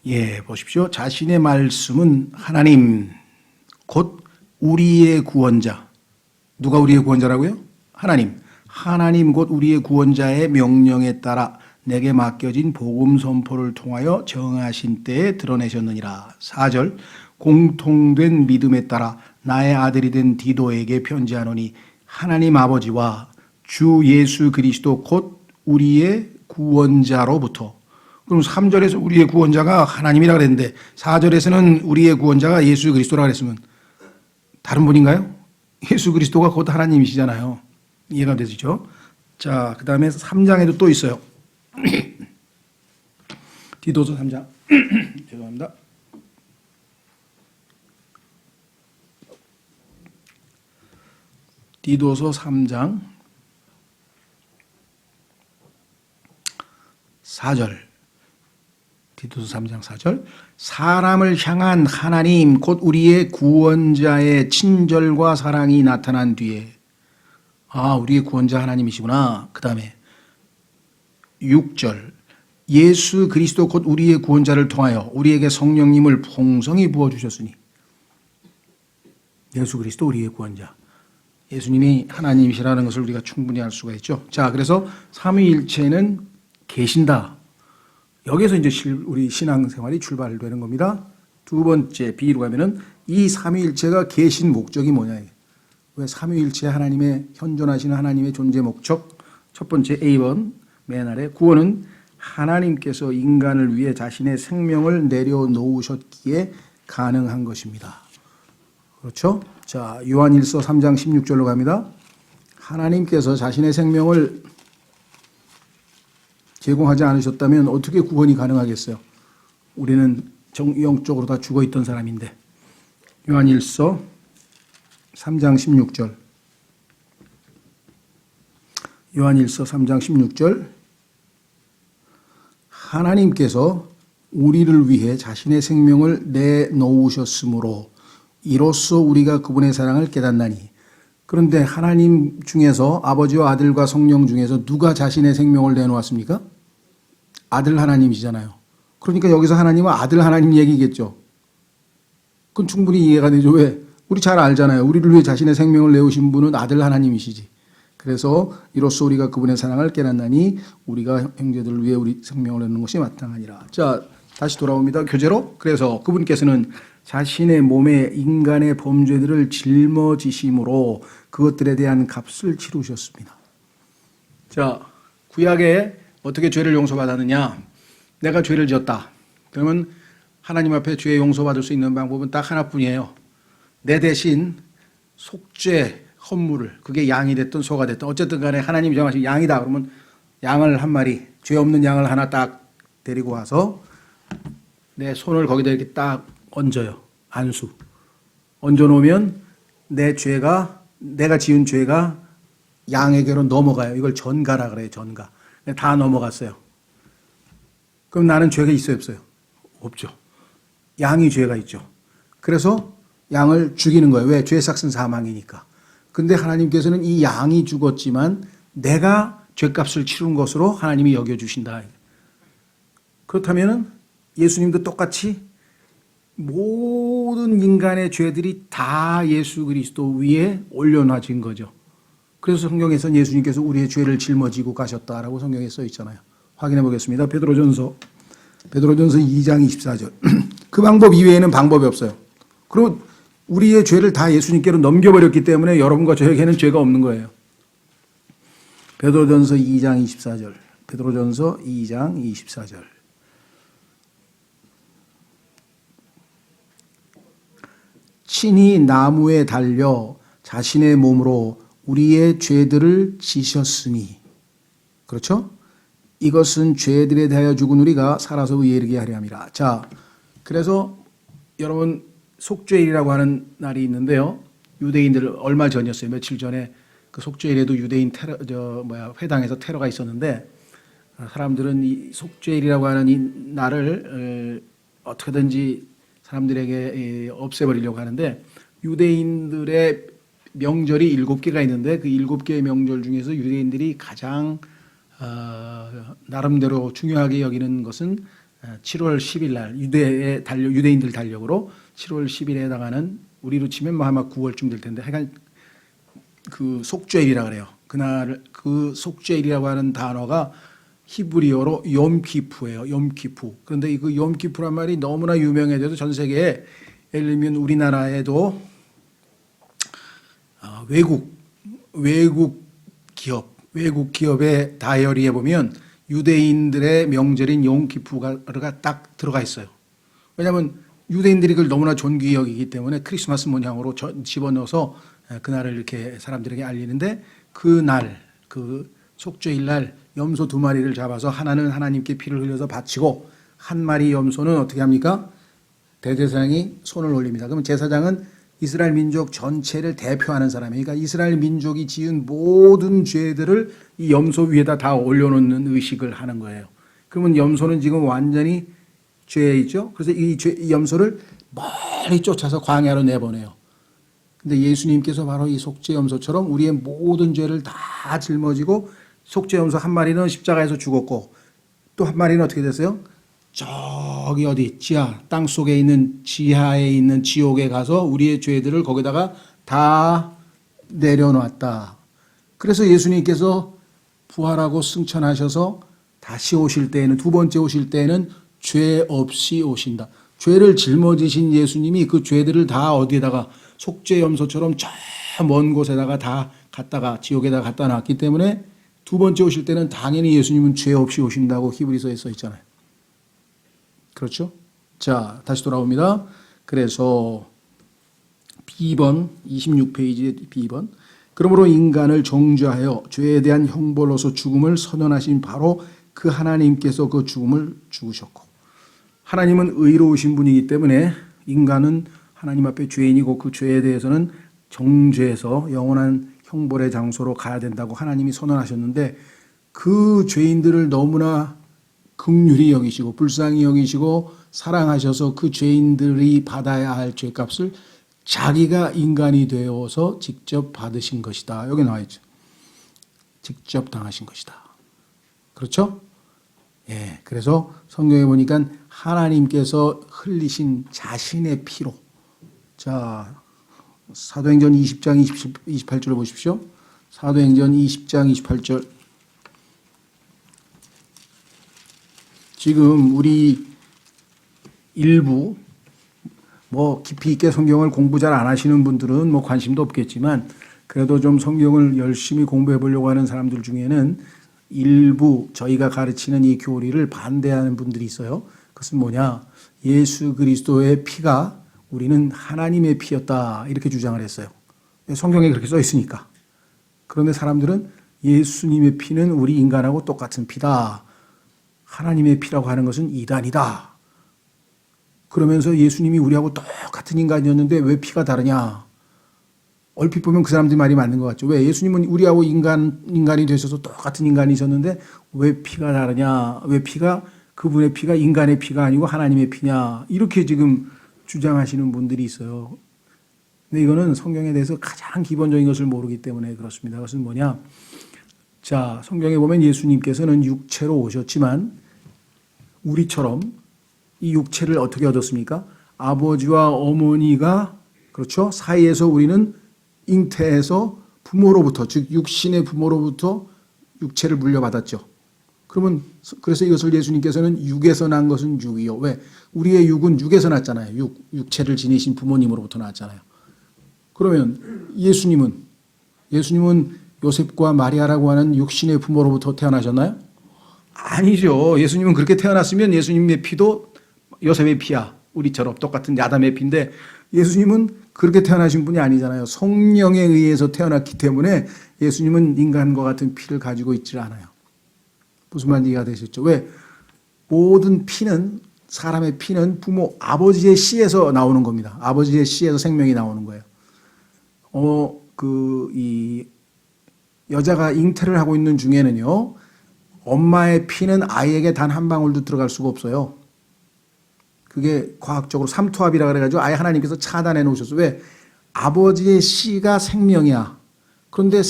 예, 보십시오. 자신의 말씀은 하나님, 곧 우리의 구원자. 누가 우리의 구원자라고요? 하나님. 하나님 곧 우리의 구원자의 명령에 따라 내게 맡겨진 복음 선포를 통하여 정하신 때에 드러내셨느니라. 4절. 공통된 믿음에 따라 나의 아들이 된 디도에게 편지하노니 하나님 아버지와 주 예수 그리스도 곧 우리의 구원자로부터. 그럼 3절에서 우리의 구원자가 하나님이라 그랬는데 4절에서는 우리의 구원자가 예수 그리스도라 그랬으면 다른 분인가요? 예수 그리스도가 곧 하나님이시잖아요. 이해가 되시죠? 자, 그 다음에 3장에도 또 있어요. 디도서 3장. 죄송합니다. 디도서 3장 4절. 디도서 3장 4절. 사람을 향한 하나님 곧 우리의 구원자의 친절과 사랑이 나타난 뒤에, 우리의 구원자 하나님이시구나. 그 다음에 6절. 예수 그리스도 곧 우리의 구원자를 통하여 우리에게 성령님을 풍성히 부어주셨으니. 예수 그리스도 우리의 구원자. 예수님이 하나님이시라는 것을 우리가 충분히 알 수가 있죠. 자, 그래서 삼위일체는 계신다. 여기서 이제 우리 신앙생활이 출발되는 겁니다. 두 번째 B로 가면은 이 삼위일체가 계신 목적이 뭐냐. 왜 삼위일체 하나님의 현존하시는 하나님의 존재 목적. 첫 번째 A번 맨 아래, 구원은 하나님께서 인간을 위해 자신의 생명을 내려놓으셨기에 가능한 것입니다. 그렇죠? 자, 요한일서 3장 16절로 갑니다. 하나님께서 자신의 생명을 제공하지 않으셨다면 어떻게 구원이 가능하겠어요? 우리는 영적으로 다 죽어있던 사람인데. 요한일서 3장 16절. 요한일서 3장 16절. 하나님께서 우리를 위해 자신의 생명을 내놓으셨으므로 이로써 우리가 그분의 사랑을 깨닫나니. 그런데 하나님 중에서 아버지와 아들과 성령 중에서 누가 자신의 생명을 내놓았습니까? 아들 하나님이시잖아요. 그러니까 여기서 하나님은 아들 하나님 얘기겠죠. 그건 충분히 이해가 되죠. 왜? 우리 잘 알잖아요. 우리를 위해 자신의 생명을 내오신 분은 아들 하나님이시지. 그래서 이로써 우리가 그분의 사랑을 깨닫나니 우리가 형제들을 위해 우리 생명을 내는 것이 마땅하니라. 자, 다시 돌아옵니다. 교재로. 그래서 그분께서는 자신의 몸에 인간의 범죄들을 짊어지심으로 그것들에 대한 값을 치르셨습니다. 자, 구약에 어떻게 죄를 용서받았느냐? 내가 죄를 지었다. 그러면 하나님 앞에 죄 용서받을 수 있는 방법은 딱 하나뿐이에요. 내 대신 속죄, 헌물을, 그게 양이 됐든 소가 됐든 어쨌든 간에 하나님이 정하신 양이다. 그러면 양을 한 마리, 죄 없는 양을 하나 딱 데리고 와서 내 손을 거기다 이렇게 딱 얹어요. 안수. 얹어놓으면 내 죄가, 내가 지은 죄가 양에게로 넘어가요. 이걸 전가라 그래요. 전가. 다 넘어갔어요. 그럼 나는 죄가 있어요, 없어요? 없죠. 양이 죄가 있죠. 그래서 양을 죽이는 거예요. 왜? 죄 삭은 사망이니까. 근데 하나님께서는 이 양이 죽었지만 내가 죄값을 치른 것으로 하나님이 여겨주신다. 그렇다면 예수님도 똑같이 모든 인간의 죄들이 다 예수 그리스도 위에 올려놔진 거죠. 그래서 성경에서는 예수님께서 우리의 죄를 짊어지고 가셨다라고 성경에 써 있잖아요. 확인해 보겠습니다. 베드로전서 2장 24절. 그 방법 이외에는 방법이 없어요. 그리고 우리의 죄를 다 예수님께로 넘겨버렸기 때문에 여러분과 저에게는 죄가 없는 거예요. 베드로전서 2장 24절. 베드로전서 2장 24절. 친히 나무에 달려 자신의 몸으로 우리의 죄들을 지셨으니. 그렇죠? 이것은 죄들에 대하여 죽은 우리가 살아서 의에 이르게 하려 함이라. 자, 그래서 여러분 속죄일이라고 하는 날이 있는데요. 유대인들 얼마 전이었어요. 며칠 전에 그 속죄일에도 유대인 회당에서 테러가 있었는데 사람들은 이 속죄일이라고 하는 이 날을 어떻게든지 사람들에게 없애버리려고 하는데 유대인들의 명절이 7개가 있는데 그 7개의 명절 중에서 유대인들이 가장 나름대로 중요하게 여기는 것은 7월 10일 날 유대인들 달력으로 7월 10일에 해당하는 우리로 치면 아마 9월쯤 될 텐데 하여간 그 속죄일이라 그래요. 그날 그 속죄일이라고 하는 단어가 히브리어로 욤키푸예요. 욤키푸. 그런데 그 욤키푸란 말이 너무나 유명해져서 전 세계에 예를 들면 우리나라에도 외국 기업의 다이어리에 보면 유대인들의 명절인 욤키푸가 딱 들어가 있어요. 왜냐하면 유대인들이 그걸 너무나 존귀히 여기기 때문에 크리스마스 모양으로 집어넣어서 그날을 이렇게 사람들에게 알리는데 그날 그 속죄일 날 염소 2마리를 잡아서 하나는 하나님께 피를 흘려서 바치고 한 마리 염소는 어떻게 합니까? 대제사장이 손을 올립니다. 그러면 제사장은 이스라엘 민족 전체를 대표하는 사람이에요. 그러니까 이스라엘 민족이 지은 모든 죄들을 이 염소 위에다 다 올려놓는 의식을 하는 거예요. 그러면 염소는 지금 완전히 죄에 있죠. 그래서 이 염소를 멀리 쫓아서 광야로 내보내요. 근데 예수님께서 바로 이 속죄염소처럼 우리의 모든 죄를 다 짊어지고 속죄염소 한 마리는 십자가에서 죽었고 또 한 마리는 어떻게 됐어요? 저기 어디 지하 땅 속에 있는 지하에 있는 지옥에 가서 우리의 죄들을 거기다가 다 내려놨다. 그래서 예수님께서 부활하고 승천하셔서 다시 오실 때에는 두 번째 오실 때에는 죄 없이 오신다. 죄를 짊어지신 예수님이 그 죄들을 다 어디에다가 속죄염소처럼 저 먼 곳에다가 다 갖다가 지옥에다 갖다 놨기 때문에 두 번째 오실 때는 당연히 예수님은 죄 없이 오신다고 히브리서에 써 있잖아요. 그렇죠? 자, 다시 돌아옵니다. 그래서 B번 26페이지의 B번. 그러므로 인간을 정죄하여 죄에 대한 형벌로서 죽음을 선언하신 바로 그 하나님께서 그 죽음을 죽으셨고 하나님은 의로우신 분이기 때문에 인간은 하나님 앞에 죄인이고 그 죄에 대해서는 정죄해서 영원한 형벌의 장소로 가야 된다고 하나님이 선언하셨는데 그 죄인들을 너무나 긍휼히 여기시고 불쌍히 여기시고 사랑하셔서 그 죄인들이 받아야 할 죄값을 자기가 인간이 되어서 직접 받으신 것이다. 여기 나와 있죠. 직접 당하신 것이다. 그렇죠? 예. 그래서 성경에 보니까 하나님께서 흘리신 자신의 피로. 자, 사도행전 20장 28절을 보십시오. 사도행전 20장 28절. 지금 우리 일부 깊이 있게 성경을 공부 잘 안 하시는 분들은 관심도 없겠지만 그래도 좀 성경을 열심히 공부해 보려고 하는 사람들 중에는 일부 저희가 가르치는 이 교리를 반대하는 분들이 있어요. 그것은 뭐냐? 예수 그리스도의 피가 우리는 하나님의 피였다 이렇게 주장을 했어요. 성경에 그렇게 써 있으니까. 그런데 사람들은 예수님의 피는 우리 인간하고 똑같은 피다. 하나님의 피라고 하는 것은 이단이다. 그러면서 예수님이 우리하고 똑같은 인간이었는데 왜 피가 다르냐? 얼핏 보면 그 사람들 말이 맞는 것 같죠. 왜 예수님은 우리하고 인간이 되셔서 똑같은 인간이셨는데 왜 피가 다르냐? 왜 피가 그분의 피가 인간의 피가 아니고 하나님의 피냐? 이렇게 지금 주장하시는 분들이 있어요. 근데 이거는 성경에 대해서 가장 기본적인 것을 모르기 때문에 그렇습니다. 그것은 뭐냐? 자, 성경에 보면 예수님께서는 육체로 오셨지만 우리처럼 이 육체를 어떻게 얻었습니까? 아버지와 어머니가 그렇죠? 사이에서 우리는 잉태해서 부모로부터 즉 육신의 부모로부터 육체를 물려받았죠. 그러면 그래서 이것을 예수님께서는 육에서 난 것은 육이요. 왜? 우리의 육은 육에서 났잖아요. 육체를 지니신 부모님으로부터 났잖아요. 그러면 예수님은 요셉과 마리아라고 하는 육신의 부모로부터 태어나셨나요? 아니죠. 예수님은 그렇게 태어났으면 예수님의 피도 요셉의 피야. 우리처럼 똑같은 아담의 피인데 예수님은 그렇게 태어나신 분이 아니잖아요. 성령에 의해서 태어났기 때문에 예수님은 인간과 같은 피를 가지고 있지 않아요. 무슨 말인지 이해가 되셨죠? 왜? 모든 피는 사람의 피는 부모 아버지의 씨에서 나오는 겁니다. 아버지의 씨에서 생명이 나오는 거예요. 이 여자가 잉태를 하고 있는 중에는요. 엄마의 피는 아이에게 단 한 방울도 들어갈 수가 없어요. 그게 과학적으로 삼투압이라 그래가지고 아예 하나님께서 차단해 놓으셨어요. 왜? 아버지의 씨가 생명이야. 그런데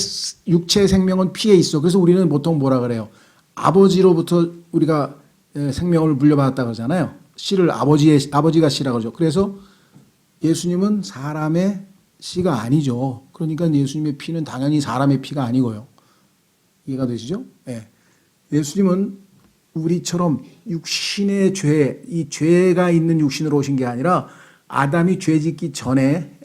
육체의 생명은 피에 있어. 그래서 우리는 보통 뭐라 그래요? 아버지로부터 우리가 생명을 물려받았다 그러잖아요. 씨를 아버지가 씨라 그러죠. 그래서 예수님은 사람의 씨가 아니죠. 그러니까 예수님의 피는 당연히 사람의 피가 아니고요. 이해가 되시죠? 네. 예수님은 우리처럼 육신의 죄, 이 죄가 있는 육신으로 오신 게 아니라 아담이 죄 짓기 전에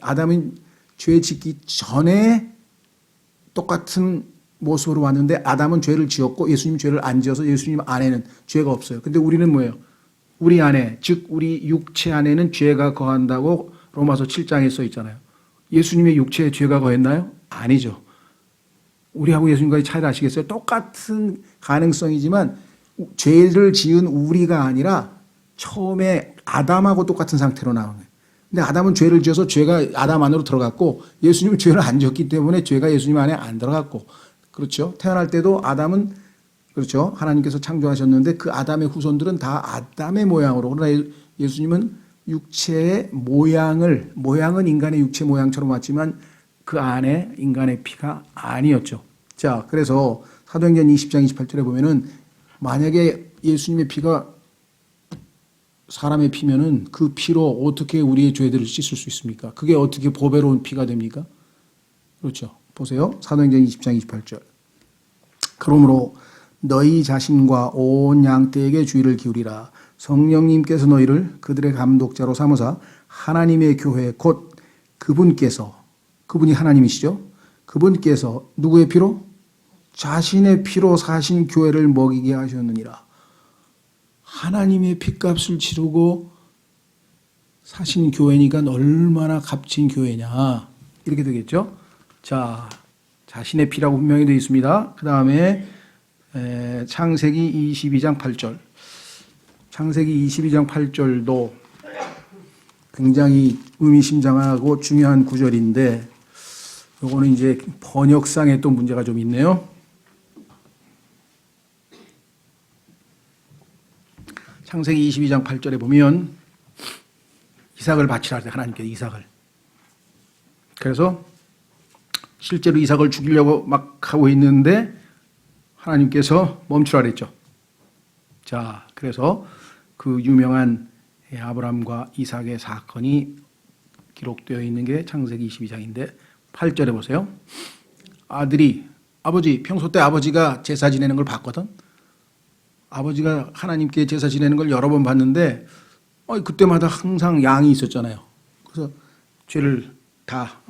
똑같은 모습으로 왔는데 아담은 죄를 지었고 예수님 죄를 안 지어서 예수님 안에는 죄가 없어요. 근데 우리는 뭐예요? 우리 안에, 즉 우리 육체 안에는 죄가 거한다고 로마서 7장에 써 있잖아요. 예수님의 육체에 죄가 거했나요? 아니죠. 우리하고 예수님과의 차이를 아시겠어요? 똑같은 가능성이지만 죄를 지은 우리가 아니라 처음에 아담하고 똑같은 상태로 나온 거예요. 근데 아담은 죄를 지어서 죄가 아담 안으로 들어갔고 예수님은 죄를 안 지었기 때문에 죄가 예수님 안에 안 들어갔고 그렇죠. 태어날 때도 아담은 그렇죠. 하나님께서 창조하셨는데 그 아담의 후손들은 다 아담의 모양으로 그러나 예수님은 육체의 모양은 인간의 육체 모양처럼 왔지만 그 안에 인간의 피가 아니었죠. 자, 그래서 사도행전 20장 28절에 보면은 만약에 예수님의 피가 사람의 피면은 그 피로 어떻게 우리의 죄들을 씻을 수 있습니까? 그게 어떻게 보배로운 피가 됩니까? 그렇죠. 보세요. 사도행전 20장 28절. 그러므로 너희 자신과 온 양떼에게 주의를 기울이라. 성령님께서 너희를 그들의 감독자로 삼으사 하나님의 교회 곧 그분이 하나님이시죠. 그분께서 누구의 피로? 자신의 피로 사신 교회를 먹이게 하셨느니라. 하나님의 피값을 치르고 사신 교회니까 얼마나 값진 교회냐 이렇게 되겠죠. 자, 자신의 피라고 분명히 되어 있습니다. 그 다음에 창세기 22장 8절. 창세기 22장 8절도 굉장히 의미심장하고 중요한 구절인데 요거는 이제 번역상에 또 문제가 좀 있네요. 창세기 22장 8절에 보면 이삭을 바치라 할 때 하나님께서 이삭을. 그래서 실제로 이삭을 죽이려고 막 하고 있는데 하나님께서 멈추라 그랬죠. 자, 그래서 그 유명한 아브라함과 이삭의 사건이 기록되어 있는 게 창세기 22장인데 8절에 보세요. 평소 때 아버지가 제사 지내는 걸 봤거든. 아버지가 하나님께 제사 지내는 걸 여러 번 봤는데 그때마다 항상 양이 있었잖아요. 그래서 죄를 다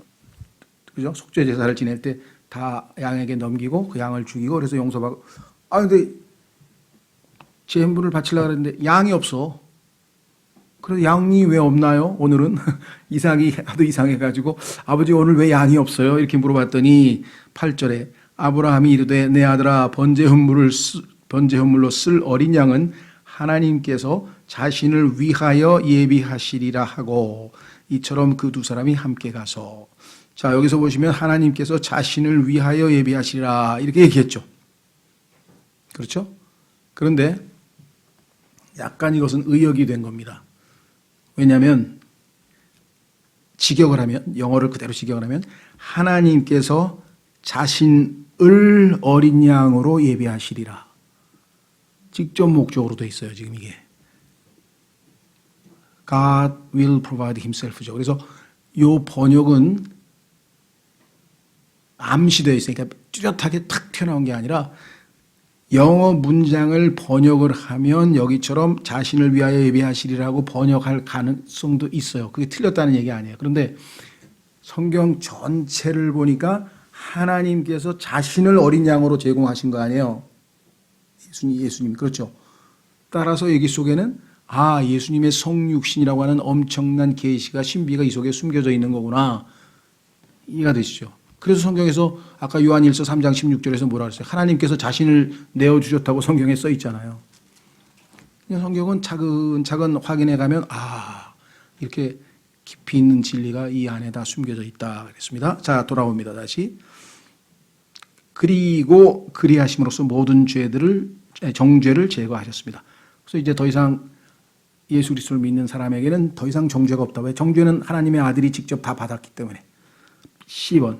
그죠? 속죄 제사를 지낼 때 다 양에게 넘기고 그 양을 죽이고 그래서 용서받고 근데 제물을 바치려고 그랬는데 양이 없어. 그래서 양이 왜 없나요? 오늘은 이상이 하도 이상해가지고 아버지 오늘 왜 양이 없어요? 이렇게 물어봤더니 8절에 아브라함이 이르되 내 아들아 번제 헌물로 쓸 어린 양은 하나님께서 자신을 위하여 예비하시리라 하고 이처럼 그 두 사람이 함께 가서 자 여기서 보시면 하나님께서 자신을 위하여 예비하시리라 이렇게 얘기했죠. 그렇죠? 그런데 약간 이것은 의역이 된 겁니다. 왜냐하면 직역을 하면 영어를 그대로 직역을 하면 하나님께서 자신을 어린 양으로 예비하시리라. 직접 목적으로 돼 있어요. 지금 이게. God will provide himself죠. 그래서 이 번역은 암시되어 있어요. 그러니까 뚜렷하게 탁 튀어나온 게 아니라 영어 문장을 번역을 하면 여기처럼 자신을 위하여 예비하시리라고 번역할 가능성도 있어요. 그게 틀렸다는 얘기 아니에요. 그런데 성경 전체를 보니까 하나님께서 자신을 어린 양으로 제공하신 거 아니에요. 예수님 그렇죠. 따라서 여기 속에는 예수님의 성육신이라고 하는 엄청난 계시가 신비가 이 속에 숨겨져 있는 거구나. 이해가 되시죠? 그래서 성경에서 아까 요한일서 3장 16절에서 뭐라 그랬어요? 하나님께서 자신을 내어주셨다고 성경에 써 있잖아요. 성경은 차근차근 확인해 가면 이렇게 깊이 있는 진리가 이 안에 다 숨겨져 있다 그랬습니다. 자 돌아옵니다. 다시. 그리고 그리하심으로써 모든 정죄를 제거하셨습니다. 그래서 이제 더 이상 예수 그리스도를 믿는 사람에게는 더 이상 정죄가 없다. 왜? 정죄는 하나님의 아들이 직접 다 받았기 때문에. 10번.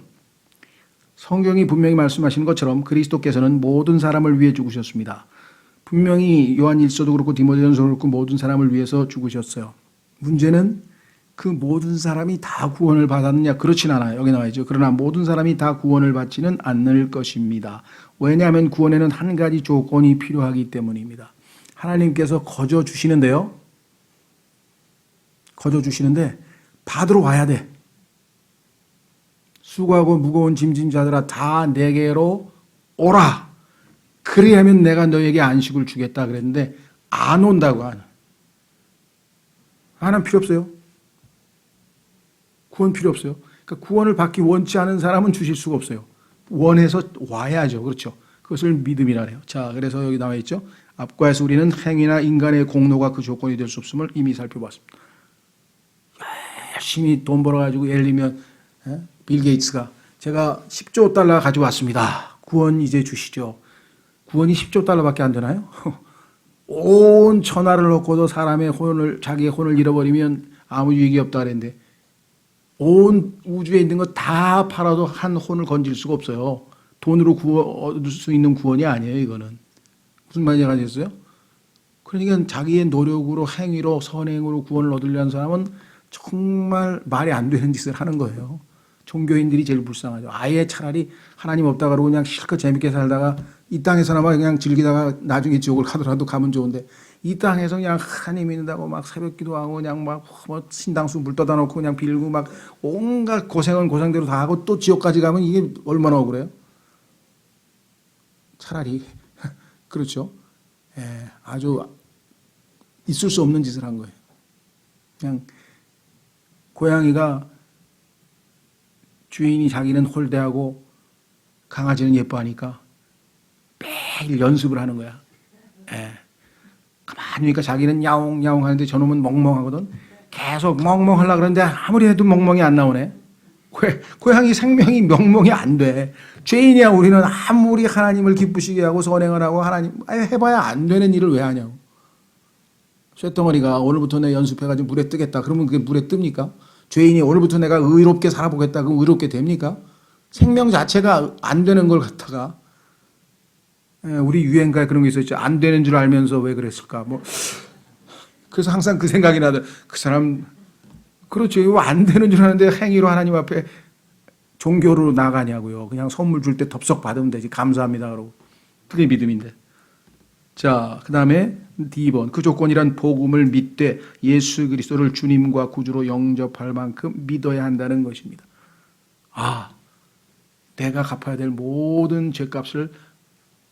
성경이 분명히 말씀하시는 것처럼 그리스도께서는 모든 사람을 위해 죽으셨습니다. 분명히 요한일서도 그렇고 디모데전서도 그렇고 모든 사람을 위해서 죽으셨어요. 문제는 그 모든 사람이 다 구원을 받았느냐? 그렇진 않아요. 여기 나와 있죠. 그러나 모든 사람이 다 구원을 받지는 않을 것입니다. 왜냐하면 구원에는 한 가지 조건이 필요하기 때문입니다. 하나님께서 거저 주시는데 받으러 와야 돼. 수고하고 무거운 짐진 자들아 다 내게로 오라. 그리하면 내가 너에게 안식을 주겠다 그랬는데 안 온다고 하나는 필요 없어요. 구원 필요 없어요. 그러니까 구원을 받기 원치 않은 사람은 주실 수가 없어요. 원해서 와야죠. 그렇죠. 그것을 믿음이라 해요. 자, 그래서 여기 나와 있죠. 앞과에서 우리는 행위나 인간의 공로가 그 조건이 될 수 없음을 이미 살펴봤습니다. 열심히 돈 벌어가지고 예를 들면 빌 게이츠가 제가 10조 달러 가져왔습니다. 구원 이제 주시죠. 구원이 10조 달러밖에 안 되나요? 온 천하를 놓고도 자기의 혼을 잃어버리면 아무 유익이 없다 그랬는데 온 우주에 있는 거 다 팔아도 한 혼을 건질 수가 없어요. 돈으로 얻을 수 있는 구원이 아니에요. 이거는. 무슨 말인지 아시겠어요? 그러니까 자기의 노력으로 행위로 선행으로 구원을 얻으려는 사람은 정말 말이 안 되는 짓을 하는 거예요. 종교인들이 제일 불쌍하죠. 아예 차라리 하나님 없다 그러고 그냥 실컷 재밌게 살다가 이 땅에서나마 그냥 즐기다가 나중에 지옥을 가더라도 가면 좋은데 이 땅에서 그냥 하나님 믿는다고 막 새벽 기도하고 그냥 막 뭐 신당수 물 떠다 놓고 그냥 빌고 막 온갖 고생은 고생대로 다 하고 또 지옥까지 가면 이게 얼마나 억울해요? 차라리 그렇죠. 아주 있을 수 없는 짓을 한 거예요. 그냥 고양이가 주인이 자기는 홀대하고 강아지는 예뻐하니까 매일 연습을 하는 거야. 가만히 보니까 자기는 야옹야옹 하는데 저놈은 멍멍하거든. 계속 멍멍하려고 그러는데 아무리 해도 멍멍이 안 나오네. 고양이 생명이 멍멍이 안 돼. 죄인이야. 우리는 아무리 하나님을 기쁘시게 하고 선행을 하고 하나님 해봐야 안 되는 일을 왜 하냐고. 쇳덩어리가 오늘부터 내 연습해가지고 물에 뜨겠다. 그러면 그게 물에 뜹니까? 죄인이 오늘부터 내가 의롭게 살아보겠다. 그럼 의롭게 됩니까? 생명 자체가 안 되는 걸 갖다가 우리 유행가에 그런 게 있었죠. 안 되는 줄 알면서 왜 그랬을까? 그래서 항상 그 생각이 나더라고요. 그 사람 그렇죠. 이거 안 되는 줄 아는데 행위로 하나님 앞에 종교로 나가냐고요. 그냥 선물 줄 때 덥석 받으면 되지. 감사합니다. 그러고. 그게 믿음인데. 자, 그 다음에 D번. 그 조건이란 복음을 믿되 예수 그리스도를 주님과 구주로 영접할 만큼 믿어야 한다는 것입니다. 내가 갚아야 될 모든 죄값을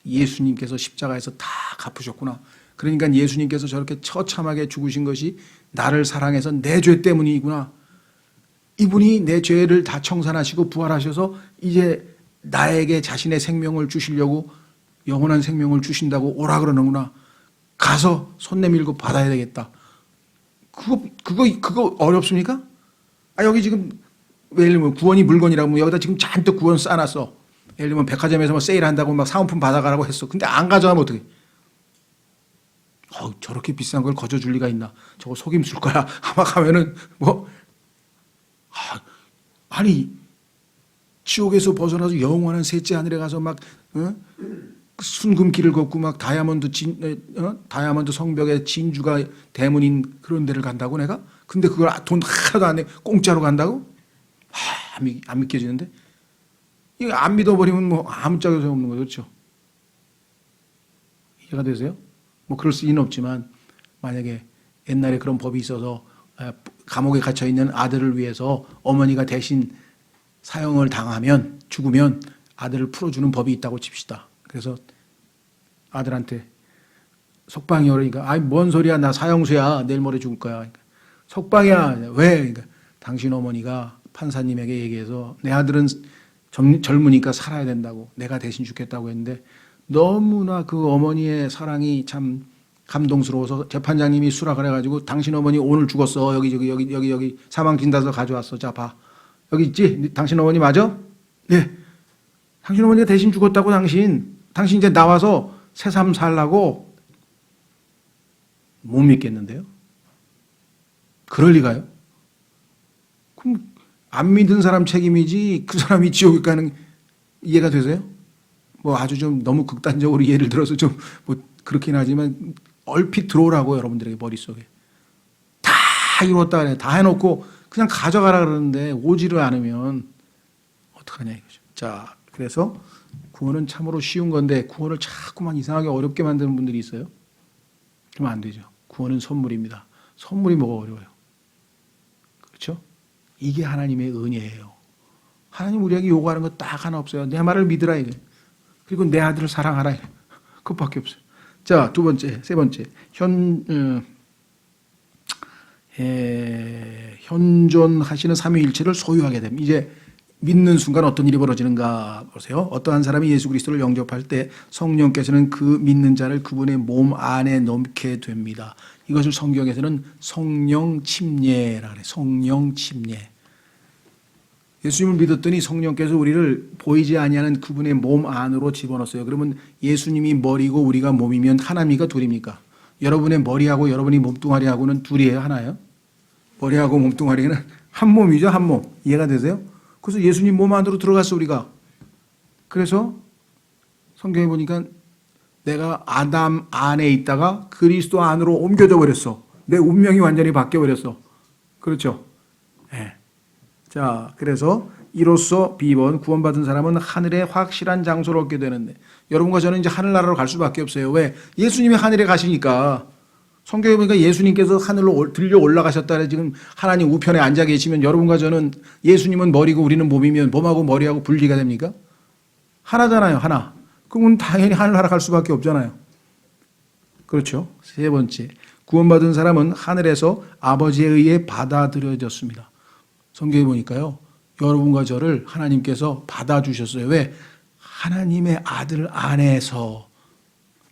예수님께서 십자가에서 다 갚으셨구나. 그러니까 예수님께서 저렇게 처참하게 죽으신 것이 나를 사랑해서 내 죄 때문이구나. 이분이 내 죄를 다 청산하시고 부활하셔서 이제 나에게 자신의 생명을 주시려고 영원한 생명을 주신다고 오라 그러는구나. 가서 손 내밀고 받아야 되겠다. 그거 어렵습니까? 여기 지금 예를 들면 구원이 물건이라고 여기다 지금 잔뜩 구원 쌓아놨어. 예를 들면 백화점에서 뭐 세일한다고 막 사은품 받아가라고 했어. 근데 안 가져가면 어떡해? 저렇게 비싼 걸 거저줄 리가 있나? 저거 속임수일 거야. 아마 가면은 아니 지옥에서 벗어나서 영원한 셋째 하늘에 가서 막 순금길을 걷고 막 다이아몬드 성벽에 진주가 대문인 그런 데를 간다고 내가? 근데 그걸 돈 하나도 안 내 공짜로 간다고? 안 믿겨지는데? 이거 안 믿어버리면 뭐 아무 짝이 없는 거죠. 그렇죠? 이해가 되세요? 뭐 그럴 수는 없지만 만약에 옛날에 그런 법이 있어서 감옥에 갇혀 있는 아들을 위해서 어머니가 대신 사형을 당하면 죽으면 아들을 풀어주는 법이 있다고 칩시다. 그래서 아들한테 석방이 오르니까 뭔 소리야, 나 사형수야, 내일 모레 죽을 거야. 그러니까, 석방이야. 왜? 그러니까 당신 어머니가 판사님에게 얘기해서 내 아들은 젊으니까 살아야 된다고, 내가 대신 죽겠다고 했는데 너무나 그 어머니의 사랑이 참 감동스러워서 재판장님이 수락을 해가지고 당신 어머니 오늘 죽었어. 여기 사망 진단서 가져왔어. 자, 봐. 여기 있지? 당신 어머니 맞아? 네. 당신 어머니가 대신 죽었다고. 당신 이제 나와서 새삼 살라고. 못 믿겠는데요? 그럴 리가요? 그럼 안 믿은 사람 책임이지 그 사람이 지옥에 가는, 이해가 되세요? 뭐 아주 좀 너무 극단적으로 예를 들어서 좀 뭐 그렇긴 하지만 얼핏 들어오라고 여러분들에게 머릿속에. 다 이뤘다 그래. 다 해놓고 그냥 가져가라 그러는데 오지를 않으면 어떡하냐 이거죠. 자, 그래서 구원은 참으로 쉬운 건데 구원을 자꾸만 이상하게 어렵게 만드는 분들이 있어요. 그러면 안 되죠. 구원은 선물입니다. 선물이 뭐가 어려워요? 그렇죠? 이게 하나님의 은혜예요. 하나님 우리에게 요구하는 거 딱 하나 없어요. 내 말을 믿으라 이게. 그리고 내 아들을 사랑하라 이게. 그것밖에 없어요. 자, 세 번째. 현존하시는 삼위일체를 소유하게 됩니다. 이제 믿는 순간 어떤 일이 벌어지는가 보세요. 어떠한 사람이 예수 그리스도를 영접할 때 성령께서는 그 믿는 자를 그분의 몸 안에 넣게 됩니다. 이것을 성경에서는 성령 침례라 그래요. 성령 침례. 예수님을 믿었더니 성령께서 우리를 보이지 아니하는 그분의 몸 안으로 집어넣었어요. 그러면 예수님이 머리고 우리가 몸이면 하나입니까? 둘입니까? 여러분의 머리하고 여러분이 몸뚱아리하고는 둘이에요? 하나예요? 머리하고 몸뚱아리는 한 몸이죠. 한 몸. 이해가 되세요? 그래서 예수님 몸 안으로 들어갔어 우리가. 그래서 성경에 보니까 내가 아담 안에 있다가 그리스도 안으로 옮겨져 버렸어. 내 운명이 완전히 바뀌어 버렸어. 그렇죠? 네. 자, 그래서 이로써 B번 구원받은 사람은 하늘의 확실한 장소를 얻게 되는데 여러분과 저는 이제 하늘나라로 갈 수밖에 없어요. 왜? 예수님이 하늘에 가시니까. 성경에 보니까 예수님께서 하늘로 들려 올라가셨다. 지금 하나님 우편에 앉아 계시면 여러분과 저는 예수님은 머리고 우리는 몸이면 몸하고 머리하고 분리가 됩니까? 하나잖아요. 하나. 그러면 당연히 하늘나라 갈 수밖에 없잖아요. 그렇죠? 세 번째, 구원받은 사람은 하늘에서 아버지에 의해 받아들여졌습니다. 성경에 보니까요, 여러분과 저를 하나님께서 받아주셨어요. 왜? 하나님의 아들 안에서.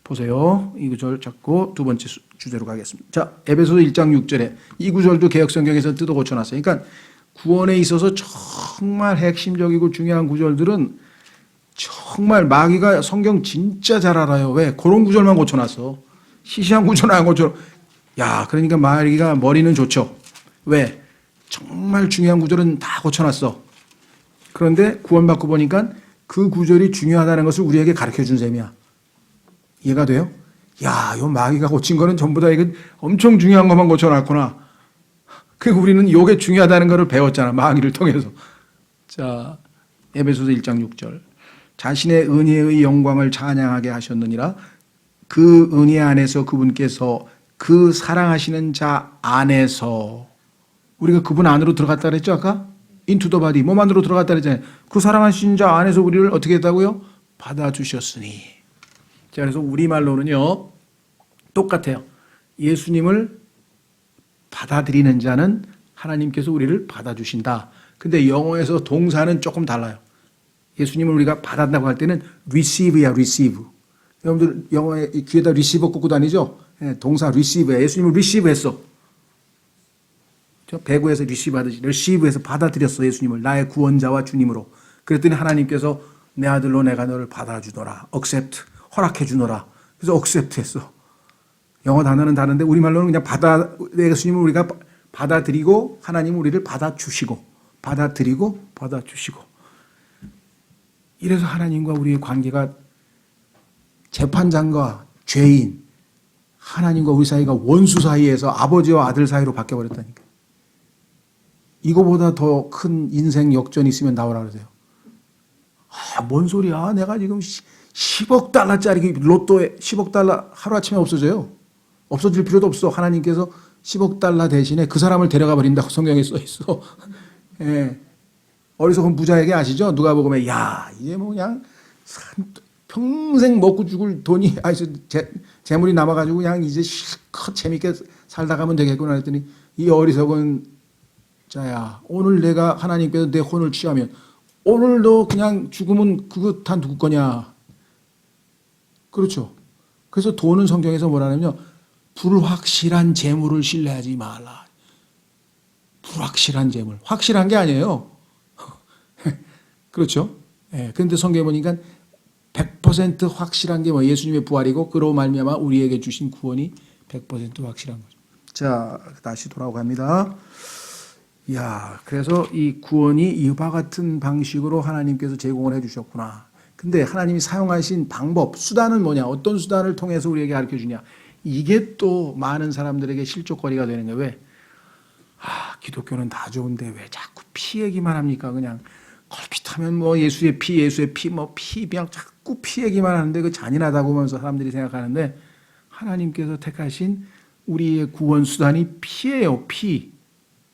보세요. 이 구절 잡고 두 번째 주제로 가겠습니다. 자, 에베소서 1장 6절에 이 구절도 개역성경에서 뜯어 고쳐놨어요. 그러니까 구원에 있어서 정말 핵심적이고 중요한 구절들은 정말 마귀가 성경 진짜 잘 알아요. 왜? 그런 구절만 고쳐놨어. 시시한 구절은 안 고쳐. 야, 그러니까 마귀가 머리는 좋죠. 왜? 정말 중요한 구절은 다 고쳐놨어. 그런데 구원받고 보니까 그 구절이 중요하다는 것을 우리에게 가르쳐 준 셈이야. 이해가 돼요? 야, 요 마귀가 고친 거는 전부 다 이건 엄청 중요한 것만 고쳐놨구나. 그리고 우리는 요게 중요하다는 것을 배웠잖아. 마귀를 통해서. 자, 에베소서 1장 6절. 자신의 은혜의 영광을 찬양하게 하셨느니라. 그 은혜 안에서 그분께서 그 사랑하시는 자 안에서 우리가 그분 안으로 들어갔다 그랬죠 아까? into the body 몸 안으로 들어갔다 그랬잖아요. 그 사랑하신 자 안에서 우리를 어떻게 했다고요? 받아주셨으니. 자, 그래서 우리말로는요, 똑같아요. 예수님을 받아들이는 자는 하나님께서 우리를 받아주신다. 근데 영어에서 동사는 조금 달라요. 예수님을 우리가 받았다고 할 때는 receive야, receive. 여러분들 영어에 귀에다 receiver 꽂고 다니죠? 동사 receive야. 예수님을 receive 했어. 배구에서 receive 하듯이 receive해서 받아들였어. 예수님을 나의 구원자와 주님으로. 그랬더니 하나님께서 내 아들로 내가 너를 받아주노라. accept, 허락해 주노라. 그래서 accept 했어. 영어 단어는 다른데 우리말로는 그냥 예수님을 우리가 받아들이고 하나님은 우리를 받아주시고 받아들이고 받아주시고. 이래서 하나님과 우리의 관계가 재판장과 죄인, 하나님과 우리 사이가 원수 사이에서 아버지와 아들 사이로 바뀌어버렸다니까. 이거보다 더 큰 인생 역전이 있으면 나오라 그러세요. 뭔 소리야. 내가 지금 10억 달러짜리 로또에 10억 달러 하루아침에 없어져요. 없어질 필요도 없어. 하나님께서 10억 달러 대신에 그 사람을 데려가 버린다고 성경에 써 있어. 예. 어리석은 부자에게 아시죠? 누가복음에 야 이제 뭐 그냥 평생 먹고 죽을 돈이 재물이 남아가지고 그냥 이제 실컷 재밌게 살다 가면 되겠구나 했더니 이 어리석은 자야 오늘 내가 하나님께서 내 혼을 취하면 오늘도 그냥 죽으면 그거 다 누구 거냐. 그렇죠. 그래서 돈은 성경에서 뭐라냐면요. 불확실한 재물을 신뢰하지 말라. 불확실한 재물. 확실한 게 아니에요. 그렇죠. 예. 그런데 성경에 보니까 100% 확실한 게 뭐 예수님의 부활이고 그로 말미암아 우리에게 주신 구원이 100% 확실한 거죠. 자, 다시 돌아갑니다. 야, 그래서 이 구원이 이와 같은 방식으로 하나님께서 제공을 해 주셨구나. 근데 하나님이 사용하신 방법, 수단은 뭐냐? 어떤 수단을 통해서 우리에게 가르쳐 주냐? 이게 또 많은 사람들에게 실족거리가 되는 거예요. 왜? 기독교는 다 좋은데 왜 자꾸 피 얘기만 합니까? 그냥 걸핏하면 뭐 예수의 피, 뭐 피, 그냥 자꾸 피 얘기만 하는데 그 잔인하다고 하면서 사람들이 생각하는데 하나님께서 택하신 우리의 구원 수단이 피예요, 피.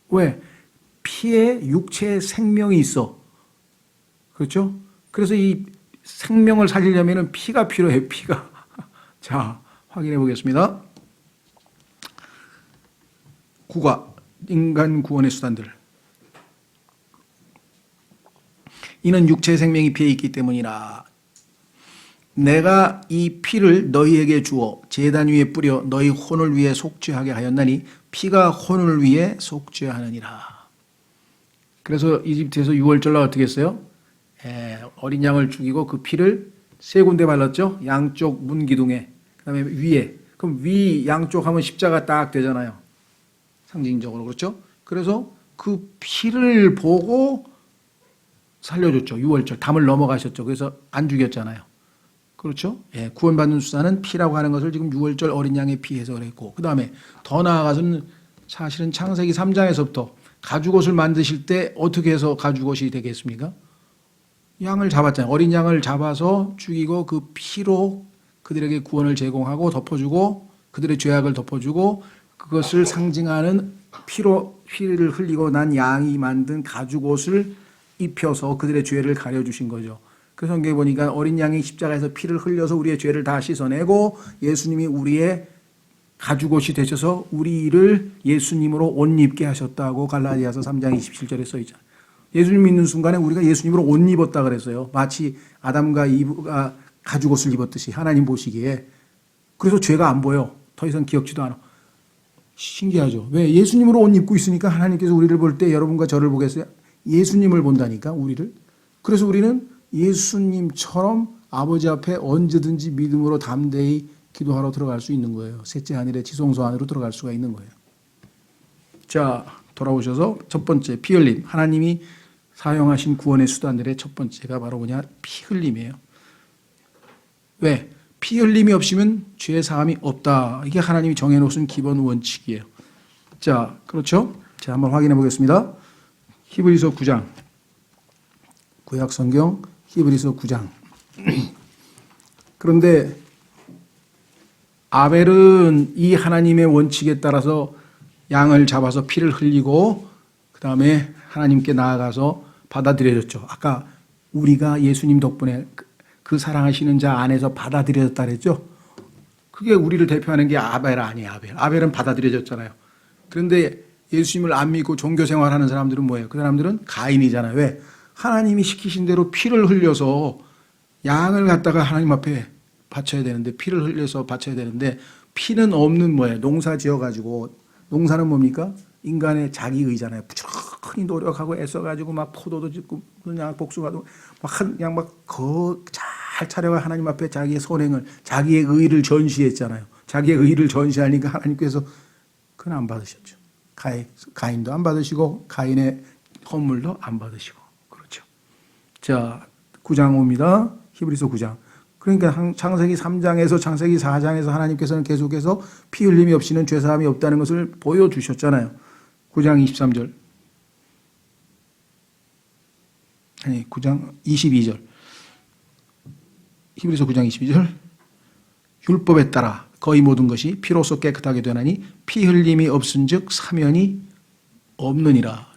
왜? 피에 육체의 생명이 있어. 그렇죠? 그래서 이 생명을 살리려면 피가 필요해, 피가. 자, 확인해 보겠습니다. 국가, 인간 구원의 수단들. 이는 육체의 생명이 피에 있기 때문이라. 내가 이 피를 너희에게 주어 제단 위에 뿌려 너희 혼을 위해 속죄하게 하였나니 피가 혼을 위해 속죄하느니라. 그래서 이집트에서 유월절날 어떻게 했어요? 어린 양을 죽이고 그 피를 세 군데 발랐죠. 양쪽 문 기둥에, 그다음에 위에. 그럼 위 양쪽 하면 십자가 딱 되잖아요. 상징적으로. 그렇죠? 그래서 그 피를 보고 살려줬죠. 유월절 담을 넘어가셨죠. 그래서 안 죽였잖아요. 그렇죠? 예, 구원받는 수단은 피라고 하는 것을 지금 유월절 어린 양의 피에서 그랬고, 그 다음에 더 나아가서는 사실은 창세기 3장에서부터 가죽옷을 만드실 때 어떻게 해서 가죽옷이 되겠습니까? 양을 잡았잖아요. 어린 양을 잡아서 죽이고 그 피로 그들에게 구원을 제공하고 덮어주고 그들의 죄악을 덮어주고 그것을 상징하는 피를 흘리고 난 양이 만든 가죽옷을 입혀서 그들의 죄를 가려주신 거죠. 그 성경에 보니까 어린 양이 십자가에서 피를 흘려서 우리의 죄를 다 씻어내고 예수님이 우리의 가죽옷이 되셔서 우리를 예수님으로 옷 입게 하셨다고 갈라디아서 3장 27절에 써있잖아요. 예수님 믿는 순간에 우리가 예수님으로 옷 입었다 그랬어요. 마치 아담과 이브가 가죽옷을 입었듯이 하나님 보시기에. 그래서 죄가 안 보여. 더 이상 기억지도 않아. 신기하죠. 왜? 예수님으로 옷 입고 있으니까 하나님께서 우리를 볼 때 여러분과 저를 보겠어요? 예수님을 본다니까, 우리를. 그래서 우리는 예수님처럼 아버지 앞에 언제든지 믿음으로 담대히 기도하러 들어갈 수 있는 거예요. 셋째 하늘의 지성소 안으로 들어갈 수가 있는 거예요. 자, 돌아오셔서 첫 번째, 피 흘림. 하나님이 사용하신 구원의 수단들의 첫 번째가 바로 뭐냐? 피 흘림이에요. 왜? 피 흘림이 없으면 죄 사함이 없다. 이게 하나님이 정해놓으신 기본 원칙이에요. 자, 그렇죠? 자, 한번 확인해 보겠습니다. 히브리서 9장. 구약 성경 히브리서 9장. 그런데 아벨은 이 하나님의 원칙에 따라서 양을 잡아서 피를 흘리고 그 다음에 하나님께 나아가서 받아들여졌죠. 아까 우리가 예수님 덕분에 그 사랑하시는 자 안에서 받아들여졌다 그랬죠. 그게 우리를 대표하는 게 아벨 아니에요. 아벨은 받아들여졌잖아요. 그런데 예수님을 안 믿고 종교 생활하는 사람들은 뭐예요? 그 사람들은 가인이잖아요. 왜? 하나님이 시키신 대로 피를 흘려서 양을 갖다가 하나님 앞에 바쳐야 되는데, 피를 흘려서 바쳐야 되는데, 피는 없는 뭐예요? 농사 지어가지고, 농사는 뭡니까? 인간의 자기의잖아요. 부지런히 노력하고 애써가지고 막 포도도 짓고 그냥 복숭아도 그냥 잘 차려가 하나님 앞에 자기의 선행을, 자기의 의를 전시했잖아요. 자기의 의를 전시하니까 하나님께서 그건 안 받으셨죠. 가인도 안 받으시고 가인의 헌물도 안 받으시고. 그렇죠. 자, 9장 옵니다. 히브리서 9장. 그러니까 창세기 3장에서 창세기 4장에서 하나님께서는 계속해서 피 흘림이 없이는 죄사함이 없다는 것을 보여주셨잖아요. 9장 23절. 아니, 9장 22절. 히브리서 9장 22절. 율법에 따라 거의 모든 것이 피로써 깨끗하게 되나니 피 흘림이 없은즉 사면이 없느니라.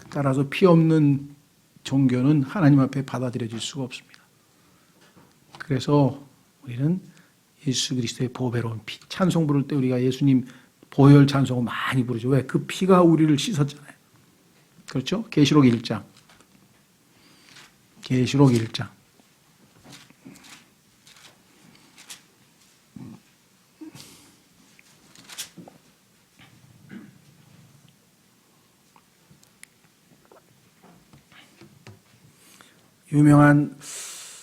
따라서 피 없는 종교는 하나님 앞에 받아들여질 수가 없습니다. 그래서 우리는 예수 그리스도의 보배로운 피, 찬송 부를 때 우리가 예수님 보혈 찬송을 많이 부르죠. 왜? 그 피가 우리를 씻었잖아요. 그렇죠? 계시록 1장. 계시록 1장. 유명한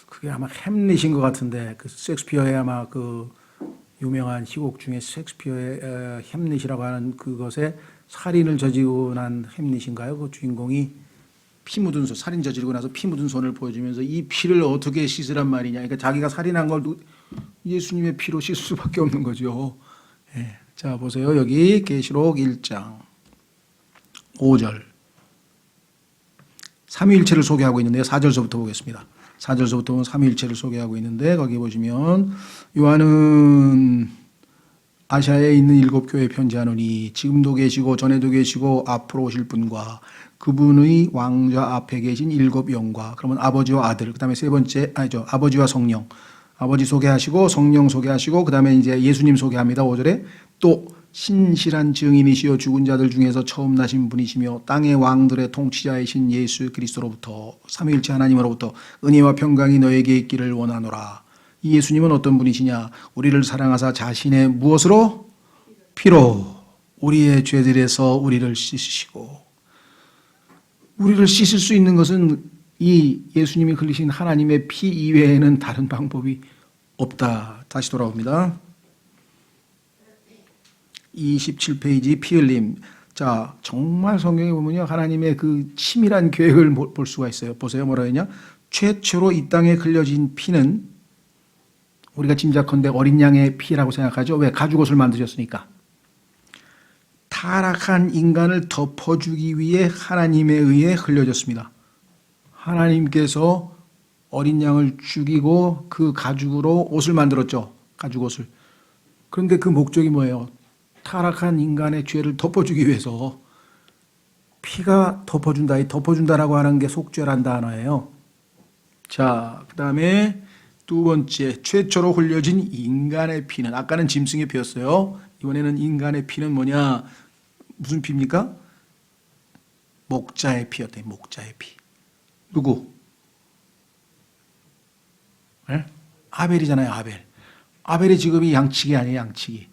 그게 아마 햄릿인 것 같은데 그 셰익스피어의 아마 그 유명한 희곡 중에 셰익스피어의 햄릿이라고 하는 그것에 살인을 저지르고 난 햄릿인가요? 그 주인공이 피 묻은 손, 살인 저지르고 나서 피 묻은 손을 보여주면서 이 피를 어떻게 씻으란 말이냐. 그러니까 자기가 살인한 걸 예수님의 피로 씻을 수밖에 없는 거죠. 예. 자, 보세요. 여기 계시록 1장 5절. 삼위일체를 소개하고 있는데요. 4절서부터 보겠습니다. 4절서부터 보면 삼위일체를 소개하고 있는데 거기 보시면 요한은 아시아에 있는 7교회에 편지하노니 지금도 계시고 전에도 계시고 앞으로 오실 분과 그분의 왕좌 앞에 계신 7 영과, 그러면 아버지와 아들, 그 다음에 세 번째, 아버지와 성령, 아버지 소개하시고 성령 소개하시고 그 다음에 이제 예수님 소개합니다. 5절에 또 신실한 증인이시여 죽은 자들 중에서 처음 나신 분이시며 땅의 왕들의 통치자이신 예수 그리스도로부터 삼위일체 하나님으로부터 은혜와 평강이 너에게 있기를 원하노라. 이 예수님은 어떤 분이시냐? 우리를 사랑하사 자신의 무엇으로? 피로 우리의 죄들에서 우리를 씻으시고. 우리를 씻을 수 있는 것은 이 예수님이 흘리신 하나님의 피 이외에는 다른 방법이 없다. 다시 돌아옵니다. 27페이지 피 흘림. 자, 정말 성경에 보면요, 하나님의 그 치밀한 계획을 볼 수가 있어요. 보세요, 뭐라 했냐? 최초로 이 땅에 흘려진 피는 우리가 짐작컨대 어린 양의 피라고 생각하죠. 왜? 가죽옷을 만드셨으니까. 타락한 인간을 덮어주기 위해 하나님에 의해 흘려졌습니다. 하나님께서 어린 양을 죽이고 그 가죽으로 옷을 만들었죠. 가죽옷을. 그런데 그 목적이 뭐예요? 타락한 인간의 죄를 덮어주기 위해서. 피가 덮어준다. 이 덮어준다라고 하는 게 속죄란 단어예요. 자, 그 다음에 두 번째, 최초로 흘려진 인간의 피는, 아까는 짐승의 피였어요. 이번에는 인간의 피는 뭐냐? 무슨 피입니까? 목자의 피였대. 목자의 피. 누구? 네? 아벨이잖아요. 아벨. 아벨의 직업이 양치기 아니에요. 양치기.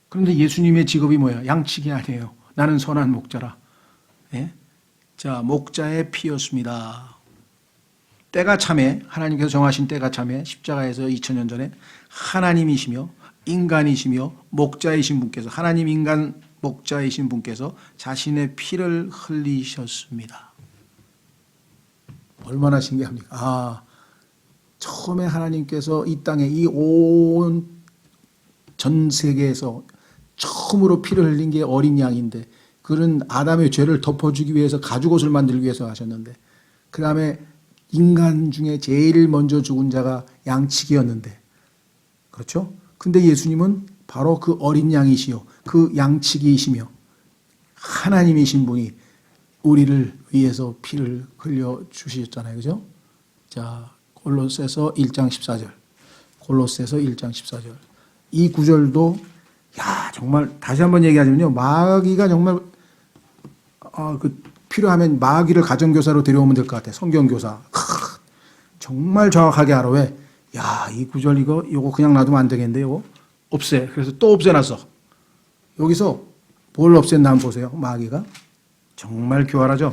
그런데 예수님의 직업이 뭐예요? 양치기 아니에요. 나는 선한 목자라. 네? 자, 목자의 피였습니다. 때가 참에, 하나님께서 정하신 때가 참에 십자가에서 2000년 전에 하나님이시며 인간이시며 목자이신 분께서, 하나님 인간 목자이신 분께서 자신의 피를 흘리셨습니다. 얼마나 신기합니까? 아, 처음에 하나님께서 이 땅에 이 온 전 세계에서 처음으로 피를 흘린 게 어린 양인데, 그는 아담의 죄를 덮어주기 위해서 가죽옷을 만들기 위해서 하셨는데, 그 다음에 인간 중에 제일 먼저 죽은 자가 양치기였는데, 그렇죠? 근데 예수님은 바로 그 어린 양이시요, 그 양치기이시며 하나님이신 분이 우리를 위해서 피를 흘려 주셨잖아요. 그죠? 자, 골로새서 1장 14절. 골로새서 1장 14절. 이 구절도 정말 다시 한번 얘기하자면요. 마귀가 정말 필요하면 마귀를 가정교사로 데려오면 될 것 같아요. 성경교사. 정말 정확하게 알아. 왜? 이 구절 이거 그냥 놔두면 안 되겠는데 이거 없애. 그래서 또 없애놨어. 여기서 뭘 없앴나 한번 보세요. 마귀가. 정말 교활하죠.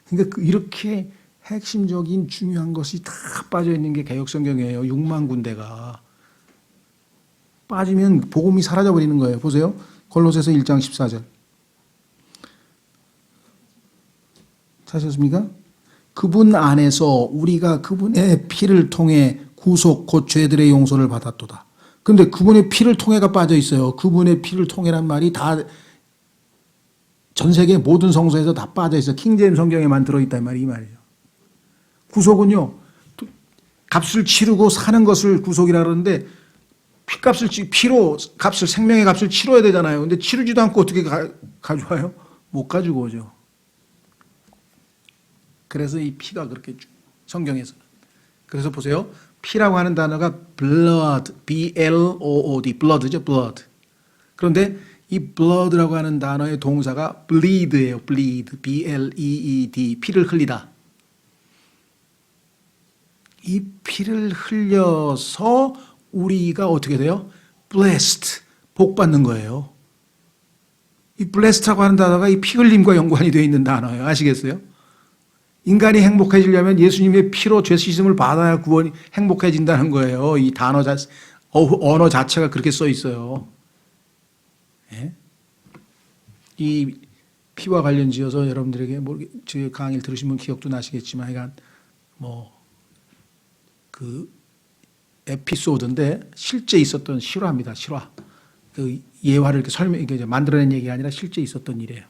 그러니까 이렇게 핵심적인 중요한 것이 다 빠져 있는 게 개혁성경이에요. 6만 군데가. 빠지면 복음이 사라져 버리는 거예요. 보세요. 골로새서 1장 14절. 찾으셨습니까? 그분 안에서 우리가 그분의 피를 통해 구속 곧 죄들의 용서를 받았도다. 그런데 그분의 피를 통해가 빠져 있어요. 그분의 피를 통해란 말이 다 전 세계 모든 성서에서 다 빠져 있어요. 킹제임 성경에만 들어있단 말이 이 말이죠. 구속은요, 값을 치르고 사는 것을 구속이라 그러는데 피로 값을, 생명의 값을 치러야 되잖아요. 근데 치르지도 않고 어떻게 가져와요? 못 가지고 오죠. 그래서 이 피가 그렇게 성경에서는. 그래서 보세요. 피라고 하는 단어가 blood, B-L-O-O-D, blood죠, blood. 그런데 이 blood라고 하는 단어의 동사가 bleed예요, bleed, B-L-E-E-D, 피를 흘리다. 이 피를 흘려서 우리가 어떻게 돼요? blessed, 복 받는 거예요. 이 blessed라고 하는 단어가 이 피 흘림과 연관이 되어 있는 단어예요. 아시겠어요? 인간이 행복해지려면 예수님의 피로 죄 씻음을 받아야 구원이 행복해진다는 거예요. 이 단어 언어 자체가 그렇게 써 있어요. 예? 이 피와 관련 지어서 여러분들에게 제 강의를 들으시면 기억도 나시겠지만, 그러니까 그 에피소드인데 실제 있었던 실화입니다. 실화. 그 예화를 이렇게 만들어낸 얘기가 아니라 실제 있었던 일이에요.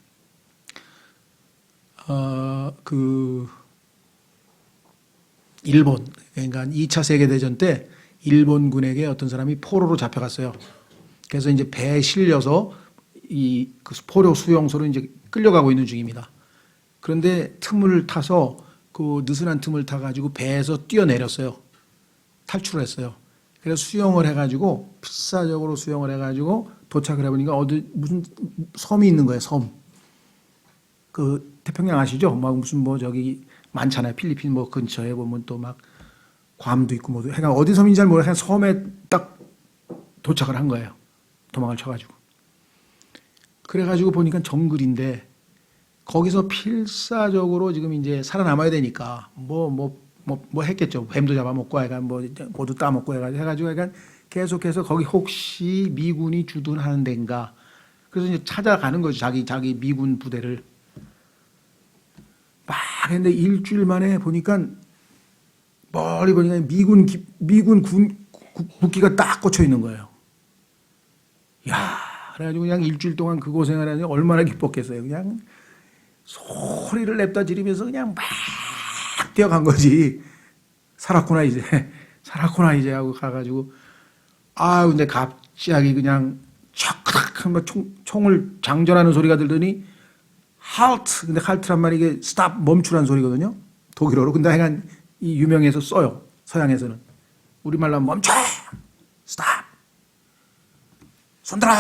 일본, 그러니까 2차 세계대전 때 일본군에게 어떤 사람이 포로로 잡혀갔어요. 그래서 이제 배에 실려서 그 포로 수용소로 이제 끌려가고 있는 중입니다. 그런데 틈을 타서 그 느슨한 틈을 타가지고 배에서 뛰어내렸어요. 탈출을 했어요. 그래서 수영을 해가지고 필사적으로 수영을 해가지고 도착을 해보니까 무슨 섬이 있는 거예요. 섬. 그 태평양 아시죠? 막 무슨 저기 많잖아요. 필리핀 근처에 보면 또 막 괌도 있고 그러니까 어디 섬인지 잘 모르겠어요. 섬에 딱 도착을 한 거예요. 도망을 쳐가지고. 그래가지고 보니까 정글인데 거기서 필사적으로 지금 이제 살아남아야 되니까 뭐 했겠죠. 뱀도 잡아먹고 고도 따먹고 해가지고 계속해서 거기 혹시 미군이 주둔하는 데인가. 그래서 이제 찾아가는 거죠. 자기 미군 부대를. 막 했는데 일주일 만에 보니까 멀리 보니까 미군 국기가 딱 꽂혀 있는 거예요. 그래가지고 그냥 일주일 동안 그 고생을 하니 얼마나 기뻤겠어요. 그냥 소리를 냅다 지르면서 그냥 막 뛰어간 거지. 살았구나 이제 하고 가가지고 근데 갑자기 그냥 촥 총을 장전하는 소리가 들더니 halt. 근데 halt란 말이 이게 stop, 멈추라는 소리거든요. 독일어로. 근데 하여간 이 유명해서 써요. 서양에서는. 우리말로 하면 멈춰! stop! 손 들어!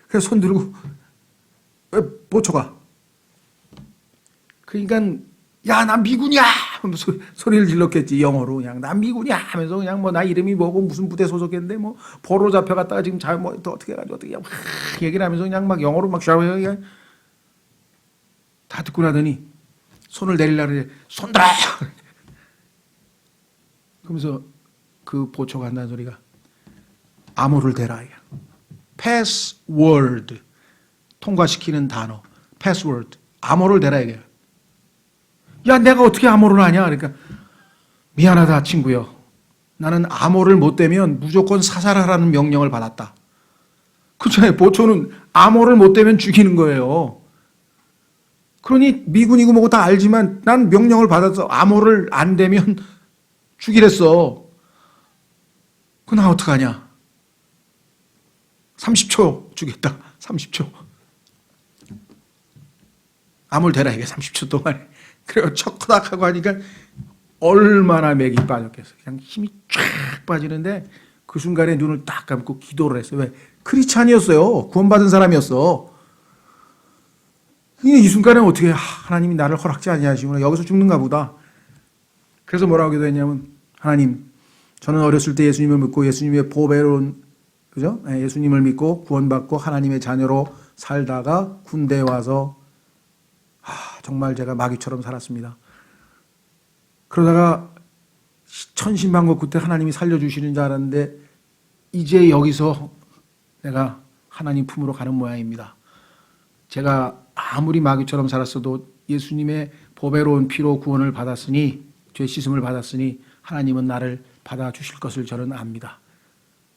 그래서 손 들고 왜 보초가? 그러니까 나 미군이야! 하면서 소리를 질렀겠지. 영어로. 그냥 나 미군이야! 하면서 그냥 나 이름이 뭐고 무슨 부대 소속했는데 포로 잡혀갔다가 지금 또 어떻게 해가지고 어떻게 막 얘기를 하면서 그냥 막 영어로 막 샤워해요. 그냥 다 듣고 나더니 손을 내리려고 그래. 손 들어! 그러면서 그 보초가 한다는 소리가 암호를 대라. 패스워드. 통과시키는 단어. 패스워드. 암호를 대라 이게. 내가 어떻게 암호를 하냐? 그러니까 미안하다 친구요. 나는 암호를 못 대면 무조건 사살하라는 명령을 받았다. 그렇잖아요. 보초는 암호를 못 대면 죽이는 거예요. 그러니 미군이고 뭐고 다 알지만 난 명령을 받아서 암호를 안 대면 죽이랬어. 나 어떡하냐? 30초 주겠다. 30초. 암호를 대라 이게 30초 동안에. 그래요. 척커닥 하고 하니까 얼마나 맥이 빠졌겠어요. 그냥 힘이 쫙 빠지는데 그 순간에 눈을 딱 감고 기도를 했어요. 왜? 크리스찬이었어요. 구원받은 사람이었어. 이 순간에 어떻게 하나님이 나를 허락지 아니하시구나. 여기서 죽는가 보다. 그래서 뭐라고 기도했냐면 하나님, 저는 어렸을 때 예수님을 믿고 예수님의 보배로운 그죠? 예수님을 믿고 구원받고 하나님의 자녀로 살다가 군대에 와서 정말 제가 마귀처럼 살았습니다. 그러다가 천신만고 그때 하나님이 살려주시는 줄 알았는데 이제 여기서 내가 하나님 품으로 가는 모양입니다. 제가 아무리 마귀처럼 살았어도 예수님의 보배로운 피로 구원을 받았으니 죄 씻음을 받았으니 하나님은 나를 받아주실 것을 저는 압니다.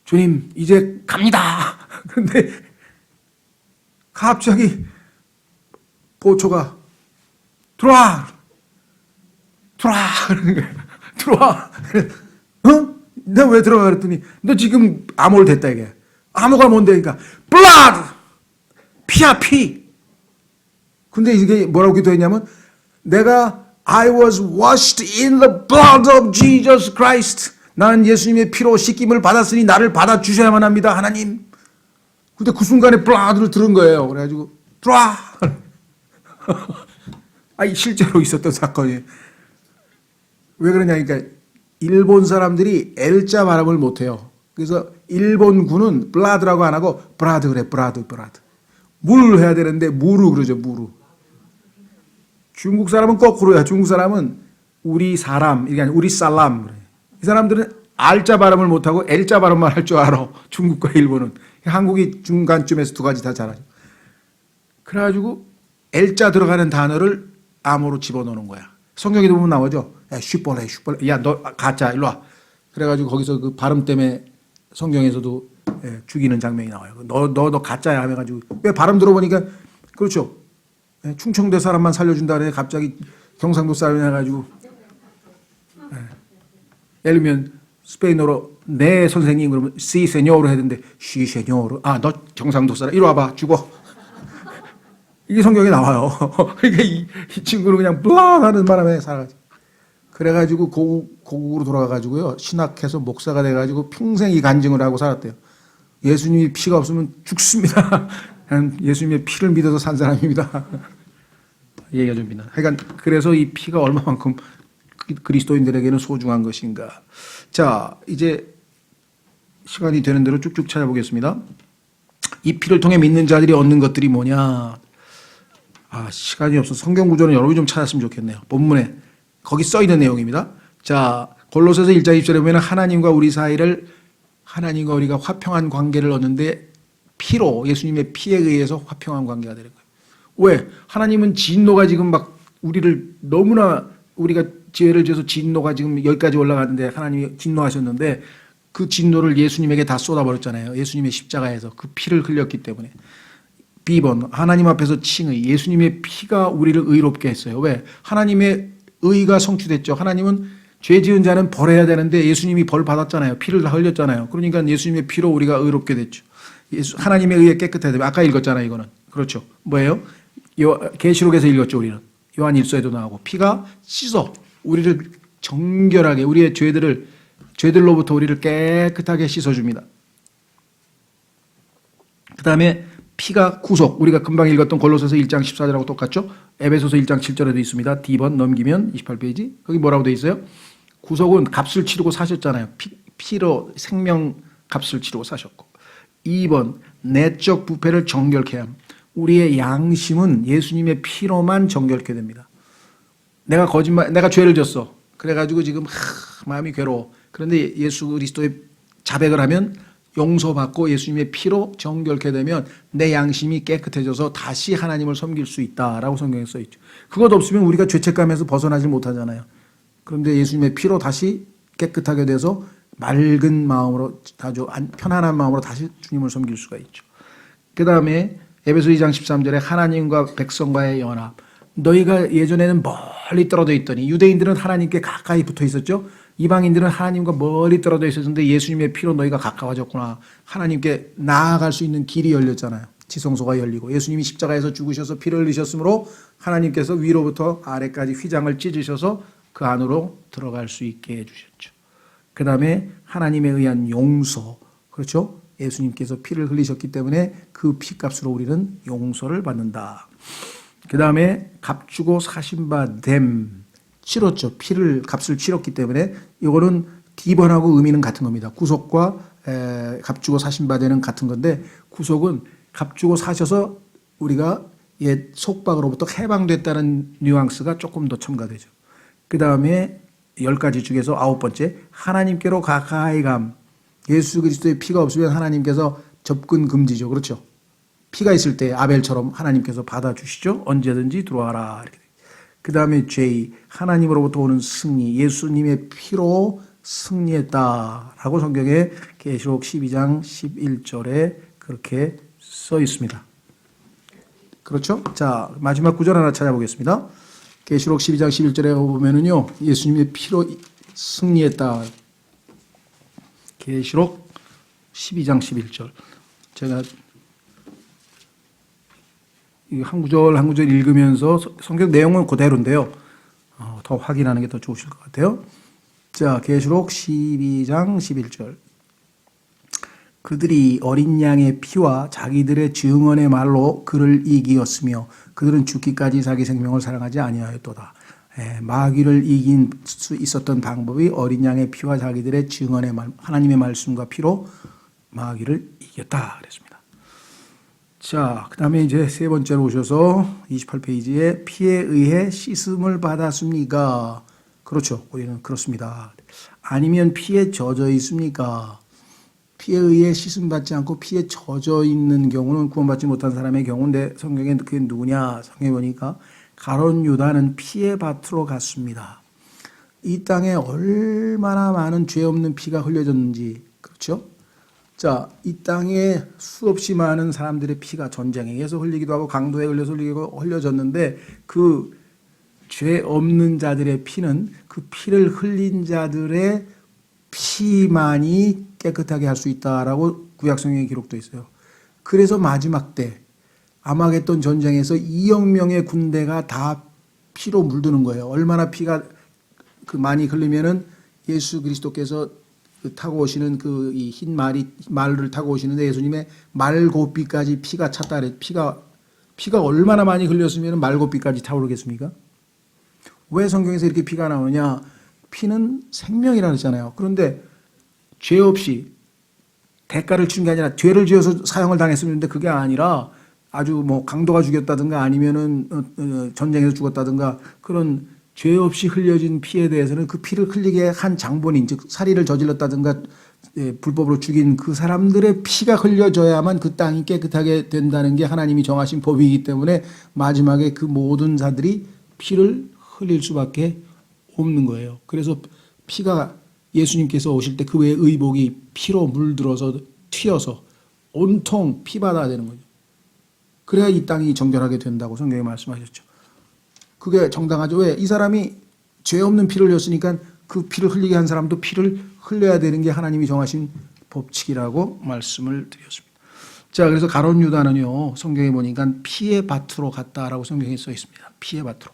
주님 이제 갑니다. 그런데 갑자기 보초가 들어와 그러는 거예요. 들어와. 어? 내가 왜 들어가 그랬더니 너 지금 암호를 됐다 이게. 암호가 뭔데? 그러니까 blood 피야 피. 근데 이게 뭐라고 기도했냐면 내가 I was washed in the blood of Jesus Christ. 나는 예수님의 피로 씻김을 받았으니 나를 받아 주셔야만 합니다, 하나님. 근데 그 순간에 blood를 들은 거예요. 그래가지고 들어와. 아니 실제로 있었던 사건이에요. 왜 그러냐니까 일본 사람들이 L자 발음을 못해요. 그래서 일본군은 blood라고 안 하고 blood 그래, blood. 물 해야 되는데 무루 그러죠, 무루. 중국 사람은 거꾸로야. 중국 사람은 우리 사람, 이게 아니라 우리 살람 그래. 이 사람들은 R자 발음을 못하고 L자 발음만 할 줄 알아. 중국과 일본은. 한국이 중간쯤에서 두 가지 다 잘하죠. 그래가지고 L자 들어가는 단어를 암호로 집어넣는 거야. 성경에도 보면 나오죠. 슈퍼레. 야, 너 가짜 일로 와. 그래가지고 거기서 그 발음 때문에 성경에서도 죽이는 장면이 나와요. 너 가짜야 하면가지고 왜 발음 들어보니까 그렇죠. 충청도 사람만 살려준다 그래 갑자기 경상도 사람이 해가지고 예를 들면 스페인어로 네 선생님 그러면 시 세뇨로 했는데 시 세뇨로 너 경상도 사람 이리 와봐 죽어. 이게 성경에 나와요. 그러니까 이 친구는 그냥 블라 하는 바람에 살아가지고 그래가지고 고국으로 돌아가가지고요 신학해서 목사가 돼가지고 평생 이 간증을 하고 살았대요. 예수님이 피가 없으면 죽습니다. 예수님의 피를 믿어서 산 사람입니다. 얘기가 좀 빛나. 하여간 그래서 이 피가 얼마만큼 그리스도인들에게는 소중한 것인가. 자, 이제 시간이 되는 대로 쭉쭉 찾아보겠습니다. 이 피를 통해 믿는 자들이 얻는 것들이 뭐냐. 시간이 없어서 성경 구조는 여러분이 좀 찾았으면 좋겠네요. 본문에 거기 써 있는 내용입니다. 자, 골로새서 1장 20절에 보면 하나님과 우리 사이를 하나님과 우리가 화평한 관계를 얻는데 피로 예수님의 피에 의해서 화평한 관계가 되는 거예요. 왜? 하나님은 진노가 지금 막 우리를 너무나 우리가 죄를 지어서 진노가 지금 여기까지 올라가는데 하나님이 진노하셨는데 그 진노를 예수님에게 다 쏟아버렸잖아요. 예수님의 십자가에서 그 피를 흘렸기 때문에. B번 하나님 앞에서 칭의 예수님의 피가 우리를 의롭게 했어요. 왜? 하나님의 의가 성취됐죠. 하나님은 죄 지은 자는 벌해야 되는데 예수님이 벌 받았잖아요. 피를 다 흘렸잖아요. 그러니까 예수님의 피로 우리가 의롭게 됐죠. 하나님의 의에 깨끗해야 돼요. 아까 읽었잖아요. 이거는. 그렇죠. 뭐예요? 계시록에서 읽었죠. 우리는. 요한 1서에도 나오고 피가 씻어 우리를 정결하게 우리의 죄들로부터 우리를 깨끗하게 씻어줍니다. 그 다음에 피가 구속 우리가 금방 읽었던 골로새서 1장 14절하고 똑같죠. 에베소서 1장 7절에도 있습니다. D번 넘기면 28페이지 거기 뭐라고 돼 있어요? 구속은 값을 치르고 사셨잖아요. 피로 생명 값을 치르고 사셨고 2번 내적 부패를 정결케 함 우리의 양심은 예수님의 피로만 정결케 됩니다. 내가 죄를 졌어. 그래가지고 지금 마음이 괴로워. 그런데 예수 그리스도의 자백을 하면 용서받고 예수님의 피로 정결케 되면 내 양심이 깨끗해져서 다시 하나님을 섬길 수 있다라고 성경에 써 있죠. 그것 없으면 우리가 죄책감에서 벗어나지 못하잖아요. 그런데 예수님의 피로 다시 깨끗하게 돼서 맑은 마음으로 아주 편안한 마음으로 다시 주님을 섬길 수가 있죠. 그 다음에 에베소 2장 13절에 하나님과 백성과의 연합. 너희가 예전에는 멀리 떨어져 있더니 유대인들은 하나님께 가까이 붙어 있었죠. 이방인들은 하나님과 멀리 떨어져 있었는데 예수님의 피로 너희가 가까워졌구나. 하나님께 나아갈 수 있는 길이 열렸잖아요. 지성소가 열리고 예수님이 십자가에서 죽으셔서 피를 흘리셨으므로 하나님께서 위로부터 아래까지 휘장을 찢으셔서 그 안으로 들어갈 수 있게 해주셨죠. 그 다음에 하나님에 의한 용서, 그렇죠? 예수님께서 피를 흘리셨기 때문에 그 피값으로 우리는 용서를 받는다. 그 다음에 값주고 사신 바 됨, 치렀죠. 값을 치렀기 때문에 이거는 기본하고 의미는 같은 겁니다. 구속과 값주고 사신 바 되는 같은 건데, 구속은 값주고 사셔서 우리가 옛 속박으로부터 해방됐다는 뉘앙스가 조금 더 첨가되죠. 그 다음에 10가지 중에서 9번째, 하나님께로 가까이 감. 예수 그리스도의 피가 없으면 하나님께서 접근 금지죠. 그렇죠? 피가 있을 때 아벨처럼 하나님께서 받아주시죠. 언제든지 들어와라. 이렇게. 그 다음에 J, 하나님으로부터 오는 승리. 예수님의 피로 승리했다라고 성경에 계시록 12장 11절에 그렇게 써 있습니다. 그렇죠? 자, 마지막 구절 하나 찾아보겠습니다. 계시록 12장 11절에 보면은요, 예수님의 피로 승리했다. 계시록 12장 11절. 제가 한 구절 한 구절 읽으면서 성경 내용은 그대로인데요. 더 확인하는 게 더 좋으실 것 같아요. 자, 계시록 12장 11절. 그들이 어린 양의 피와 자기들의 증언의 말로 그를 이기었으며 그들은 죽기까지 자기 생명을 사랑하지 아니하였도다. 마귀를 이긴 수 있었던 방법이 어린 양의 피와 자기들의 증언의 말, 하나님의 말씀과 피로 마귀를 이겼다 그랬습니다. 자, 그 다음에 이제 세 번째로 오셔서 28페이지에 피에 의해 씻음을 받았습니까? 그렇죠. 우리는 그렇습니다. 아니면 피에 젖어 있습니까? 피에 의해 씻음 받지 않고 피에 젖어 있는 경우는 구원받지 못한 사람의 경우인데, 성경에 그게 누구냐? 성경에 보니까 가룟 유다는 피의 밭으로 갔습니다. 이 땅에 얼마나 많은 죄 없는 피가 흘려졌는지, 그렇죠? 자, 이 땅에 수없이 많은 사람들의 피가 전쟁에 의해서 흘리기도 하고 강도에 흘려서 흘려졌는데, 그 죄 없는 자들의 피는 그 피를 흘린 자들의 피만이 깨끗하게 할 수 있다라고 구약성경에 기록되어 있어요. 그래서 마지막 때 아마겟돈 전쟁에서 2억 명의 군대가 다 피로 물드는 거예요. 얼마나 피가 많이 흘리면은 예수 그리스도께서 타고 오시는 그 이 흰 말을 타고 오시는데 예수님의 말고삐까지 피가 찼다 그래. 피가 얼마나 많이 흘렸으면 말고삐까지 타오르겠습니까? 왜 성경에서 이렇게 피가 나오느냐? 피는 생명이라 그랬잖아요. 그런데 죄 없이 대가를 치는 게 아니라 죄를 지어서 사형을 당했었는데 그게 아니라 아주 뭐 강도가 죽였다든가 아니면은 전쟁에서 죽었다든가 그런 죄 없이 흘려진 피에 대해서는 그 피를 흘리게 한 장본인, 즉 살인을 저질렀다든가 불법으로 죽인 그 사람들의 피가 흘려져야만 그 땅이 깨끗하게 된다는 게 하나님이 정하신 법이기 때문에 마지막에 그 모든 자들이 피를 흘릴 수밖에 없는 거예요. 그래서 피가 예수님께서 오실 때 그 외의 의복이 피로 물들어서 튀어서 온통 피바다 되는 거죠. 그래야 이 땅이 정결하게 된다고 성경에 말씀하셨죠. 그게 정당하죠. 왜? 이 사람이 죄 없는 피를 흘렸으니까 그 피를 흘리게 한 사람도 피를 흘려야 되는 게 하나님이 정하신 법칙이라고 말씀을 드렸습니다. 자, 그래서 가룟 유다는요, 성경에 보니까 피의 밭으로 갔다라고 성경에 써 있습니다. 피의 밭으로.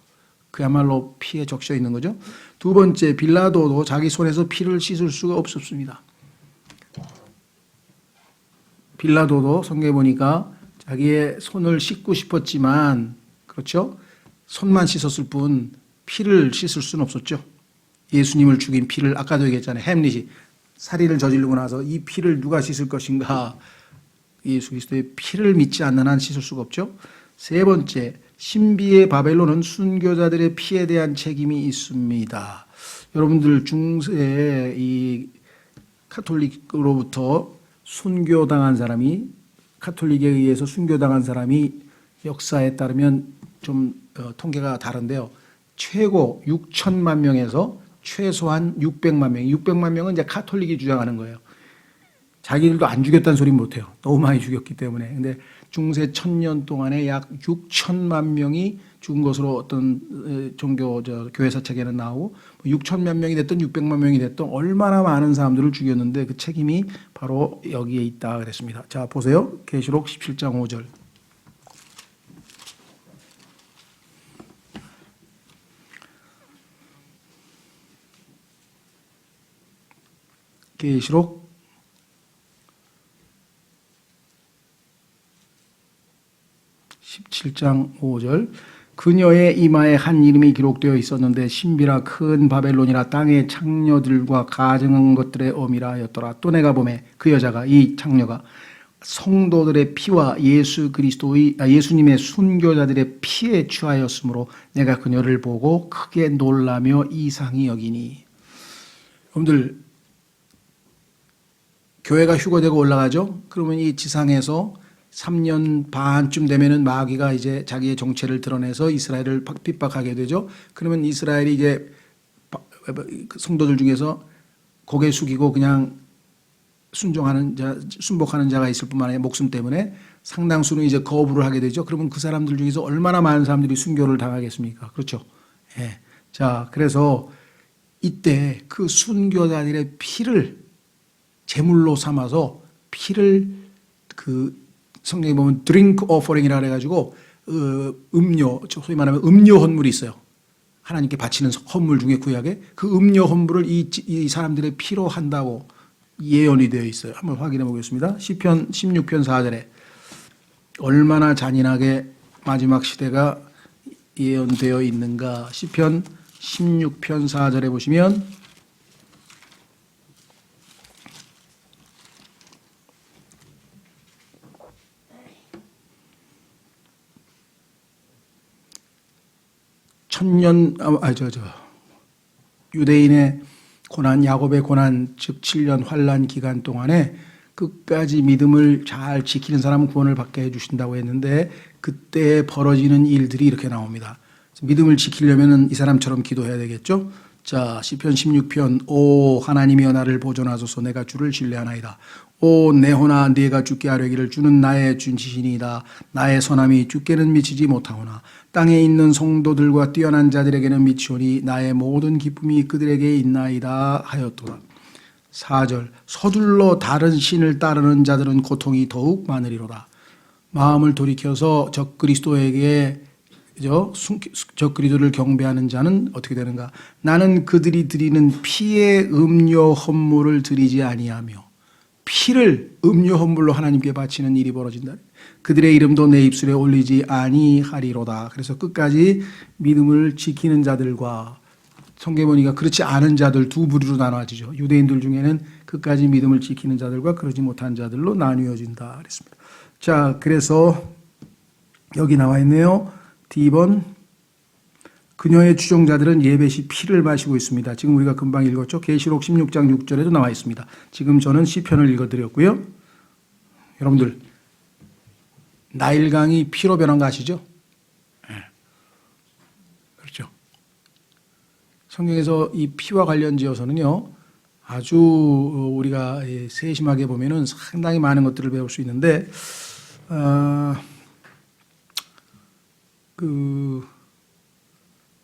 그야말로 피에 적셔 있는 거죠. 두 번째, 빌라도도 자기 손에서 피를 씻을 수가 없었습니다. 빌라도도 성경에 보니까 자기의 손을 씻고 싶었지만, 그렇죠? 손만 씻었을 뿐 피를 씻을 수는 없었죠. 예수님을 죽인 피를 아까도 얘기했잖아요. 햄릿이 살인을 저지르고 나서 이 피를 누가 씻을 것인가? 예수 그리스도의 피를 믿지 않는 한 씻을 수가 없죠. 세 번째, 신비의 바벨론은 순교자들의 피에 대한 책임이 있습니다. 여러분들 중세에 이 카톨릭으로부터 순교당한 사람이, 카톨릭에 의해서 순교당한 사람이 역사에 따르면 좀 통계가 다른데요. 최고 6천만 명에서 최소한 600만 명. 600만 명은 이제 카톨릭이 주장하는 거예요. 자기들도 안 죽였다는 소리 못해요. 너무 많이 죽였기 때문에. 근데 중세 1000년 동안에 약 6천만 명이 죽은 것으로 어떤 교회사 책에는 나오고 6천만 명이 됐든 600만 명이 됐든 얼마나 많은 사람들을 죽였는데 그 책임이 바로 여기에 있다 그랬습니다. 자, 보세요. 계시록 17장 5절. 계시록 17장 5절. 그녀의 이마에 한 이름이 기록되어 있었는데 신비라 큰 바벨론이라 땅의 창녀들과 가증한 것들의 어미라 하였더라. 또 내가 보매 그 여자가, 이 창녀가 성도들의 피와 예수님의 순교자들의 피에 취하였으므로 내가 그녀를 보고 크게 놀라며 이상히 여기니. 여러분들, 교회가 휴거되고 올라가죠? 그러면 이 지상에서 3년 반쯤 되면은 마귀가 이제 자기의 정체를 드러내서 이스라엘을 핍박하게 되죠. 그러면 이스라엘이 이제 성도들 중에서 고개 숙이고 그냥 순종하는 자, 순복하는 자가 있을 뿐만 아니라 목숨 때문에 상당수는 이제 거부를 하게 되죠. 그러면 그 사람들 중에서 얼마나 많은 사람들이 순교를 당하겠습니까? 그렇죠. 예. 자, 그래서 이때 그 순교자들의 피를 제물로 삼아서 피를 성경에 보면 드링크 오퍼링이라 해가지고 음료, 소위 말하면 음료 헌물이 있어요. 하나님께 바치는 헌물 중에 구약에 그 음료 헌물을 이 사람들의 피로 한다고 예언이 되어 있어요. 한번 확인해 보겠습니다. 시편 16편 4절에 얼마나 잔인하게 마지막 시대가 예언되어 있는가. 시편 16편 4절에 보시면 유대인의 고난, 야곱의 고난, 즉 7년 환란 기간 동안에 끝까지 믿음을 잘 지키는 사람은 구원을 받게 해주신다고 했는데 그때 벌어지는 일들이 이렇게 나옵니다. 믿음을 지키려면 이 사람처럼 기도해야 되겠죠. 자, 시편 16편. 오 하나님이여 나를 보존하소서. 내가 주를 신뢰하나이다. 오 내 혼아 네가 주께 하려기를 주는 나의 준치시니이다. 나의 선함이 주께는 미치지 못하오나 땅에 있는 성도들과 뛰어난 자들에게는 미치오니 나의 모든 기쁨이 그들에게 있나이다 하였도다. 4절. 서둘러 다른 신을 따르는 자들은 고통이 더욱 많으리로다. 마음을 돌이켜서 적 그리스도에게 적 그리스도를 경배하는 자는 어떻게 되는가? 나는 그들이 드리는 피의 음료 헌물을 드리지 아니하며 피를 음료 헌물로 하나님께 바치는 일이 벌어진다. 그들의 이름도 내 입술에 올리지 아니하리로다. 그래서 끝까지 믿음을 지키는 자들과 성경에 보니까 그렇지 않은 자들 두 부류로 나눠지죠. 유대인들 중에는 끝까지 믿음을 지키는 자들과 그러지 못한 자들로 나뉘어진다 그랬습니다. 자, 그래서 여기 나와 있네요. D번. 그녀의 추종자들은 예벳이 피를 마시고 있습니다. 지금 우리가 금방 읽었죠. 계시록 16장 6절에도 나와 있습니다. 지금 저는 시편을 읽어드렸고요. 여러분들 나일강이 피로 변한 거 아시죠? 네. 그렇죠. 성경에서 이 피와 관련지어서는요, 아주 우리가 세심하게 보면은 상당히 많은 것들을 배울 수 있는데,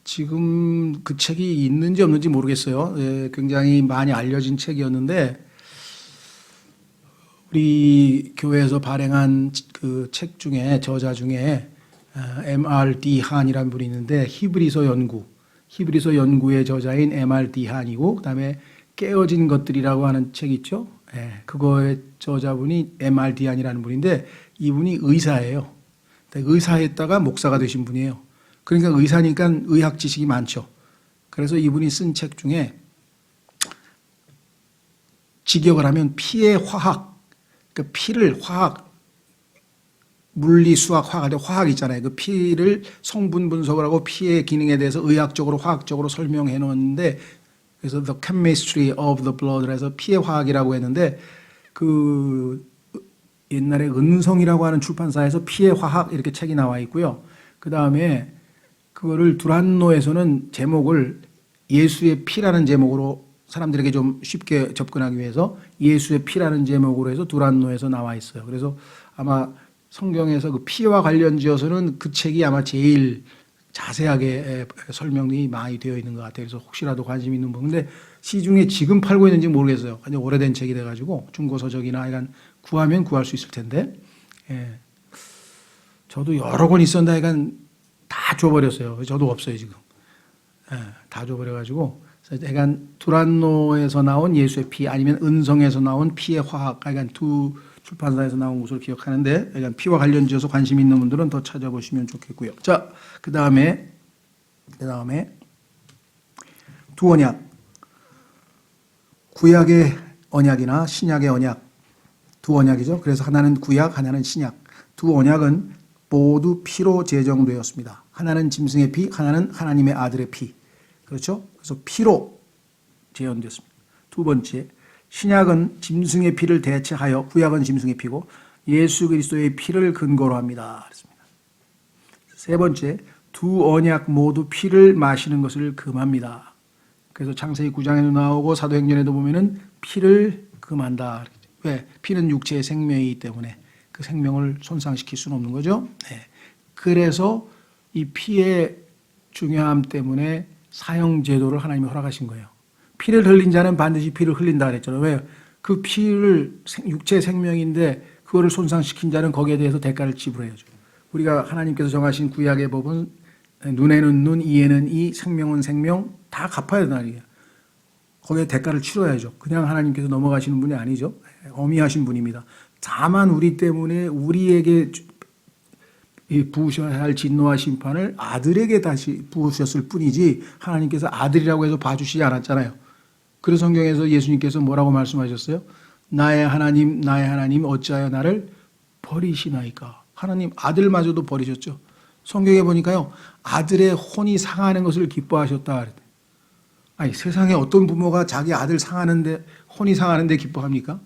지금 그 책이 있는지 없는지 모르겠어요. 예, 굉장히 많이 알려진 책이었는데, 우리 교회에서 발행한 그 책 중에, 저자 중에, M.R.D. 한이라는 분이 있는데, 히브리서 연구의 저자인 M.R.D. 한이고, 그 다음에 깨어진 것들이라고 하는 책 있죠? 예, 그거의 저자분이 M.R.D. 한이라는 분인데, 이분이 의사예요. 의사했다가 목사가 되신 분이에요. 그러니까 의사니까 의학 지식이 많죠. 그래서 이분이 쓴 책 중에 직역을 하면 피의 화학, 그 피를 화학, 물리, 수학, 화학 있잖아요. 그 피를 성분 분석을 하고 피의 기능에 대해서 의학적으로, 화학적으로 설명해 놓았는데, 그래서 The Chemistry of the Blood 해서 피의 화학이라고 했는데, 그 옛날에 은성이라고 하는 출판사에서 피의 화학 이렇게 책이 나와 있고요. 그 다음에 그거를 두란노에서는 제목을 예수의 피라는 제목으로 사람들에게 좀 쉽게 접근하기 위해서 예수의 피라는 제목으로 해서 두란노에서 나와 있어요. 그래서 아마 성경에서 그 피와 관련지어서는 그 책이 아마 제일 자세하게 설명이 많이 되어 있는 것 같아요. 그래서 혹시라도 관심 있는 분인데 시중에 지금 팔고 있는지 모르겠어요. 아주 오래된 책이 돼가지고 중고서적이나 이런 구하면 구할 수 있을 텐데, 예. 저도 여러 권 있었는데 다 줘버렸어요. 저도 없어요 지금. 예, 다 줘버려가지고 약간 두란노에서 나온 예수의 피 아니면 은성에서 나온 피의 화학, 약간 두 출판사에서 나온 것으로 기억하는데 약간 피와 관련지어서 관심 있는 분들은 더 찾아보시면 좋겠고요. 자, 그 다음에 두 언약, 구약의 언약이나 신약의 언약, 두 언약이죠. 그래서 하나는 구약, 하나는 신약. 두 언약은 모두 피로 제정되었습니다. 하나는 짐승의 피, 하나는 하나님의 아들의 피. 그렇죠? 그래서 피로 재현됐습니다. 두 번째, 신약은 짐승의 피를 대체하여, 구약은 짐승의 피고 예수 그리스도의 피를 근거로 합니다. 그렇습니다. 세 번째, 두 언약 모두 피를 마시는 것을 금합니다. 그래서 창세기 9장에도 나오고 사도행전에도 보면은 피를 금한다. 왜? 피는 육체의 생명이기 때문에 그 생명을 손상시킬 수는 없는 거죠. 네. 그래서 이 피의 중요함 때문에 사형 제도를 하나님이 허락하신 거예요. 피를 흘린 자는 반드시 피를 흘린다 그랬잖아요. 왜요? 그 피를 육체의 생명인데 그거를 손상시킨 자는 거기에 대해서 대가를 지불해야죠. 우리가 하나님께서 정하신 구약의 법은 눈에는 눈, 이에는 이, 생명은 생명 다 갚아야 된다는 얘기예요. 거기에 대가를 치러야죠. 그냥 하나님께서 넘어가시는 분이 아니죠. 어미하신 분입니다. 다만 우리 때문에 우리에게 부으셔야 할 진노와 심판을 아들에게 다시 부으셨을 뿐이지 하나님께서 아들이라고 해서 봐주시지 않았잖아요. 그래서 성경에서 예수님께서 뭐라고 말씀하셨어요? 나의 하나님 어찌하여 나를 버리시나이까. 하나님 아들마저도 버리셨죠. 성경에 보니까요, 아들의 혼이 상하는 것을 기뻐하셨다 그랬대. 아니, 세상에 어떤 부모가 자기 아들 상하는데, 혼이 상하는데 기뻐합니까?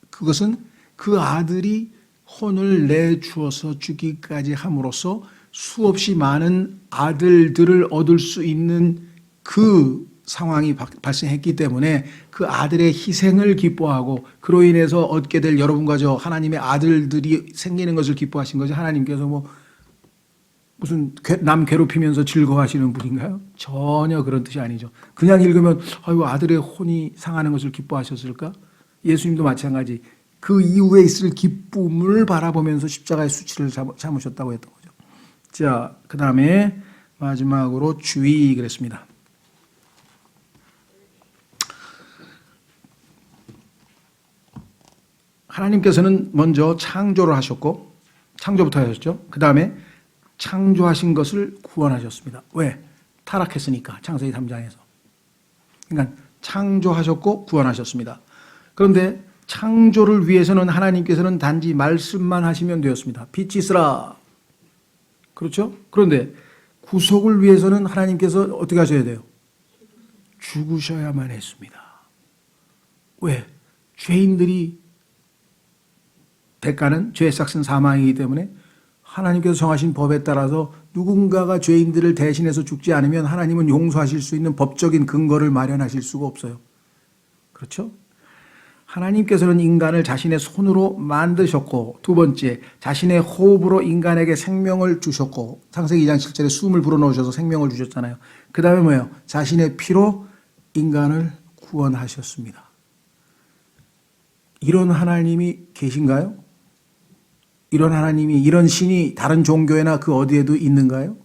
그것은 그 아들이 혼을 내주어서 주기까지 함으로써 수없이 많은 아들들을 얻을 수 있는 그 상황이 발생했기 때문에 그 아들의 희생을 기뻐하고 그로 인해서 얻게 될 여러분과 저 하나님의 아들들이 생기는 것을 기뻐하신 거죠. 하나님께서 뭐 무슨 남 괴롭히면서 즐거워하시는 분인가요? 전혀 그런 뜻이 아니죠. 그냥 읽으면 아유 아들의 혼이 상하는 것을 기뻐하셨을까? 예수님도 마찬가지. 그 이후에 있을 기쁨을 바라보면서 십자가의 수치를 참으셨다고 했던 거죠. 자, 그 다음에 마지막으로 주의 그랬습니다. 하나님께서는 먼저 창조를 하셨고 창조부터 하셨죠. 그 다음에 창조하신 것을 구원하셨습니다. 왜? 타락했으니까 창세기 3장에서. 그러니까 창조하셨고 구원하셨습니다. 그런데 창조를 위해서는 하나님께서는 단지 말씀만 하시면 되었습니다. 빛이 있으라. 그렇죠? 그런데 구속을 위해서는 하나님께서 어떻게 하셔야 돼요? 죽으셔야만 했습니다. 왜? 죄인들이 대가는 죄의 삭은 사망이기 때문에 하나님께서 정하신 법에 따라서 누군가가 죄인들을 대신해서 죽지 않으면 하나님은 용서하실 수 있는 법적인 근거를 마련하실 수가 없어요. 그렇죠? 하나님께서는 인간을 자신의 손으로 만드셨고 두 번째 자신의 호흡으로 인간에게 생명을 주셨고 창세기 2장 7절에 숨을 불어넣으셔서 생명을 주셨잖아요. 그 다음에 뭐예요? 자신의 피로 인간을 구원하셨습니다. 이런 하나님이 계신가요? 이런 하나님이, 이런 신이 다른 종교에나 그 어디에도 있는가요?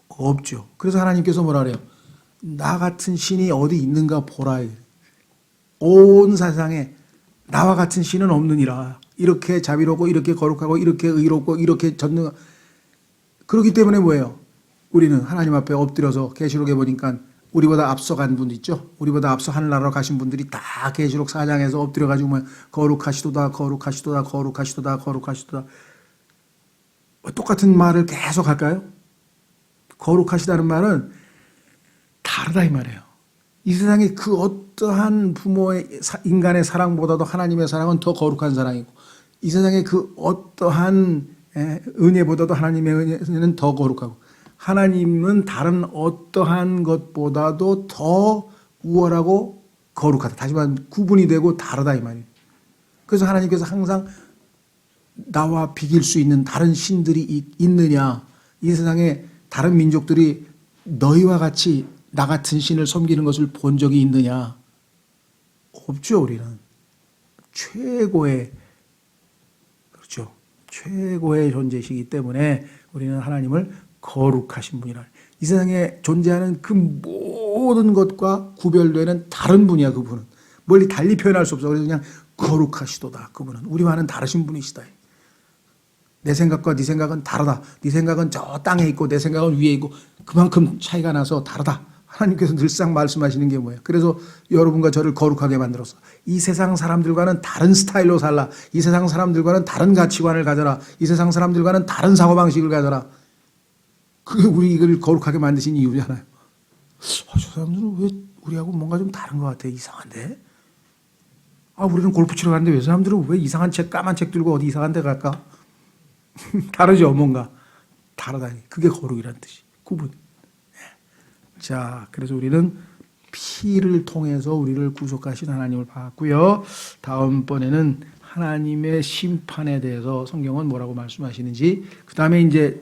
없죠. 그래서 하나님께서 뭐라 그래요? 나 같은 신이 어디 있는가 보라. 온 세상에 나와 같은 신은 없느니라. 이렇게 자비롭고 이렇게 거룩하고 이렇게 의롭고 이렇게 전능. 그렇기 때문에 뭐예요? 우리는 하나님 앞에 엎드려서 계시록에 보니까 우리보다 앞서간 분 있죠. 우리보다 앞서 하늘나라로 가신 분들이 다 계시록 4장에서 엎드려가지고 거룩하시도다 거룩하시도다 거룩하시도다 거룩하시도다. 똑같은 말을 계속 할까요? 거룩하시다는 말은 다르다 이 말이에요. 이 세상에 그 어떠한 부모의 인간의 사랑보다도 하나님의 사랑은 더 거룩한 사랑이고 이 세상에 그 어떠한 은혜보다도 하나님의 은혜는 더 거룩하고 하나님은 다른 어떠한 것보다도 더 우월하고 거룩하다. 다시 말하면 구분이 되고 다르다 이 말이에요. 그래서 하나님께서 항상 나와 비길 수 있는 다른 신들이 있느냐. 이 세상에 다른 민족들이 너희와 같이 나 같은 신을 섬기는 것을 본 적이 있느냐. 없죠. 우리는. 최고의 그렇죠. 최고의 존재시기 때문에 우리는 하나님을 거룩하신 분이라. 이 세상에 존재하는 그 모든 것과 구별되는 다른 분이야. 그분은 멀리 달리 표현할 수 없어. 그래서 그냥 거룩하시도다. 그분은 우리와는 다르신 분이시다. 내 생각과 네 생각은 다르다. 네 생각은 저 땅에 있고 내 생각은 위에 있고 그만큼 차이가 나서 다르다. 하나님께서 늘상 말씀하시는 게 뭐예요? 그래서 여러분과 저를 거룩하게 만들었어. 이 세상 사람들과는 다른 스타일로 살라. 이 세상 사람들과는 다른 가치관을 가져라. 이 세상 사람들과는 다른 사고방식을 가져라. 그게 우리를 거룩하게 만드신 이유잖아요. 저 사람들은 왜 우리하고 뭔가 좀 다른 것 같아. 이상한데? 우리는 골프 치러 가는데 왜 사람들은 왜 이상한 책, 까만 책 들고 어디 이상한 데 갈까? 다르죠, 뭔가. 다르다니. 그게 거룩이란 뜻이. 구분. 자, 그래서 우리는 피를 통해서 우리를 구속하신 하나님을 봤고요. 다음번에는 하나님의 심판에 대해서 성경은 뭐라고 말씀하시는지, 그 다음에 이제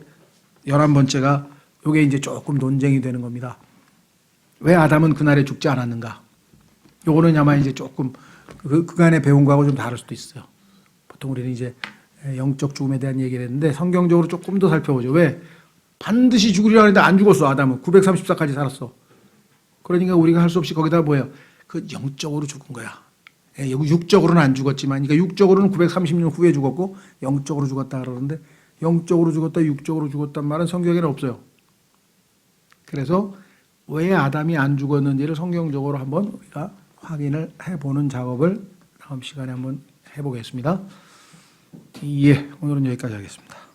11번째가 요게 이제 조금 논쟁이 되는 겁니다. 왜 아담은 그날에 죽지 않았는가? 요거는 아마 이제 조금 그간에 배운 거하고 좀 다를 수도 있어요. 보통 우리는 이제 영적 죽음에 대한 얘기를 했는데 성경적으로 조금 더 살펴보죠. 왜? 반드시 죽으리라 했는데 안 죽었어. 아담은 934까지 살았어. 그러니까 우리가 할 수 없이 거기다 뭐예요? 그 영적으로 죽은 거야. 육적으로는 안 죽었지만, 그러니까 육적으로는 930년 후에 죽었고 영적으로 죽었다 그러는데, 영적으로 죽었다, 육적으로 죽었단 말은 성경에는 없어요. 그래서 왜 아담이 안 죽었는지를 성경적으로 한번 우리가 확인을 해보는 작업을 다음 시간에 한번 해보겠습니다. 예, 오늘은 여기까지 하겠습니다.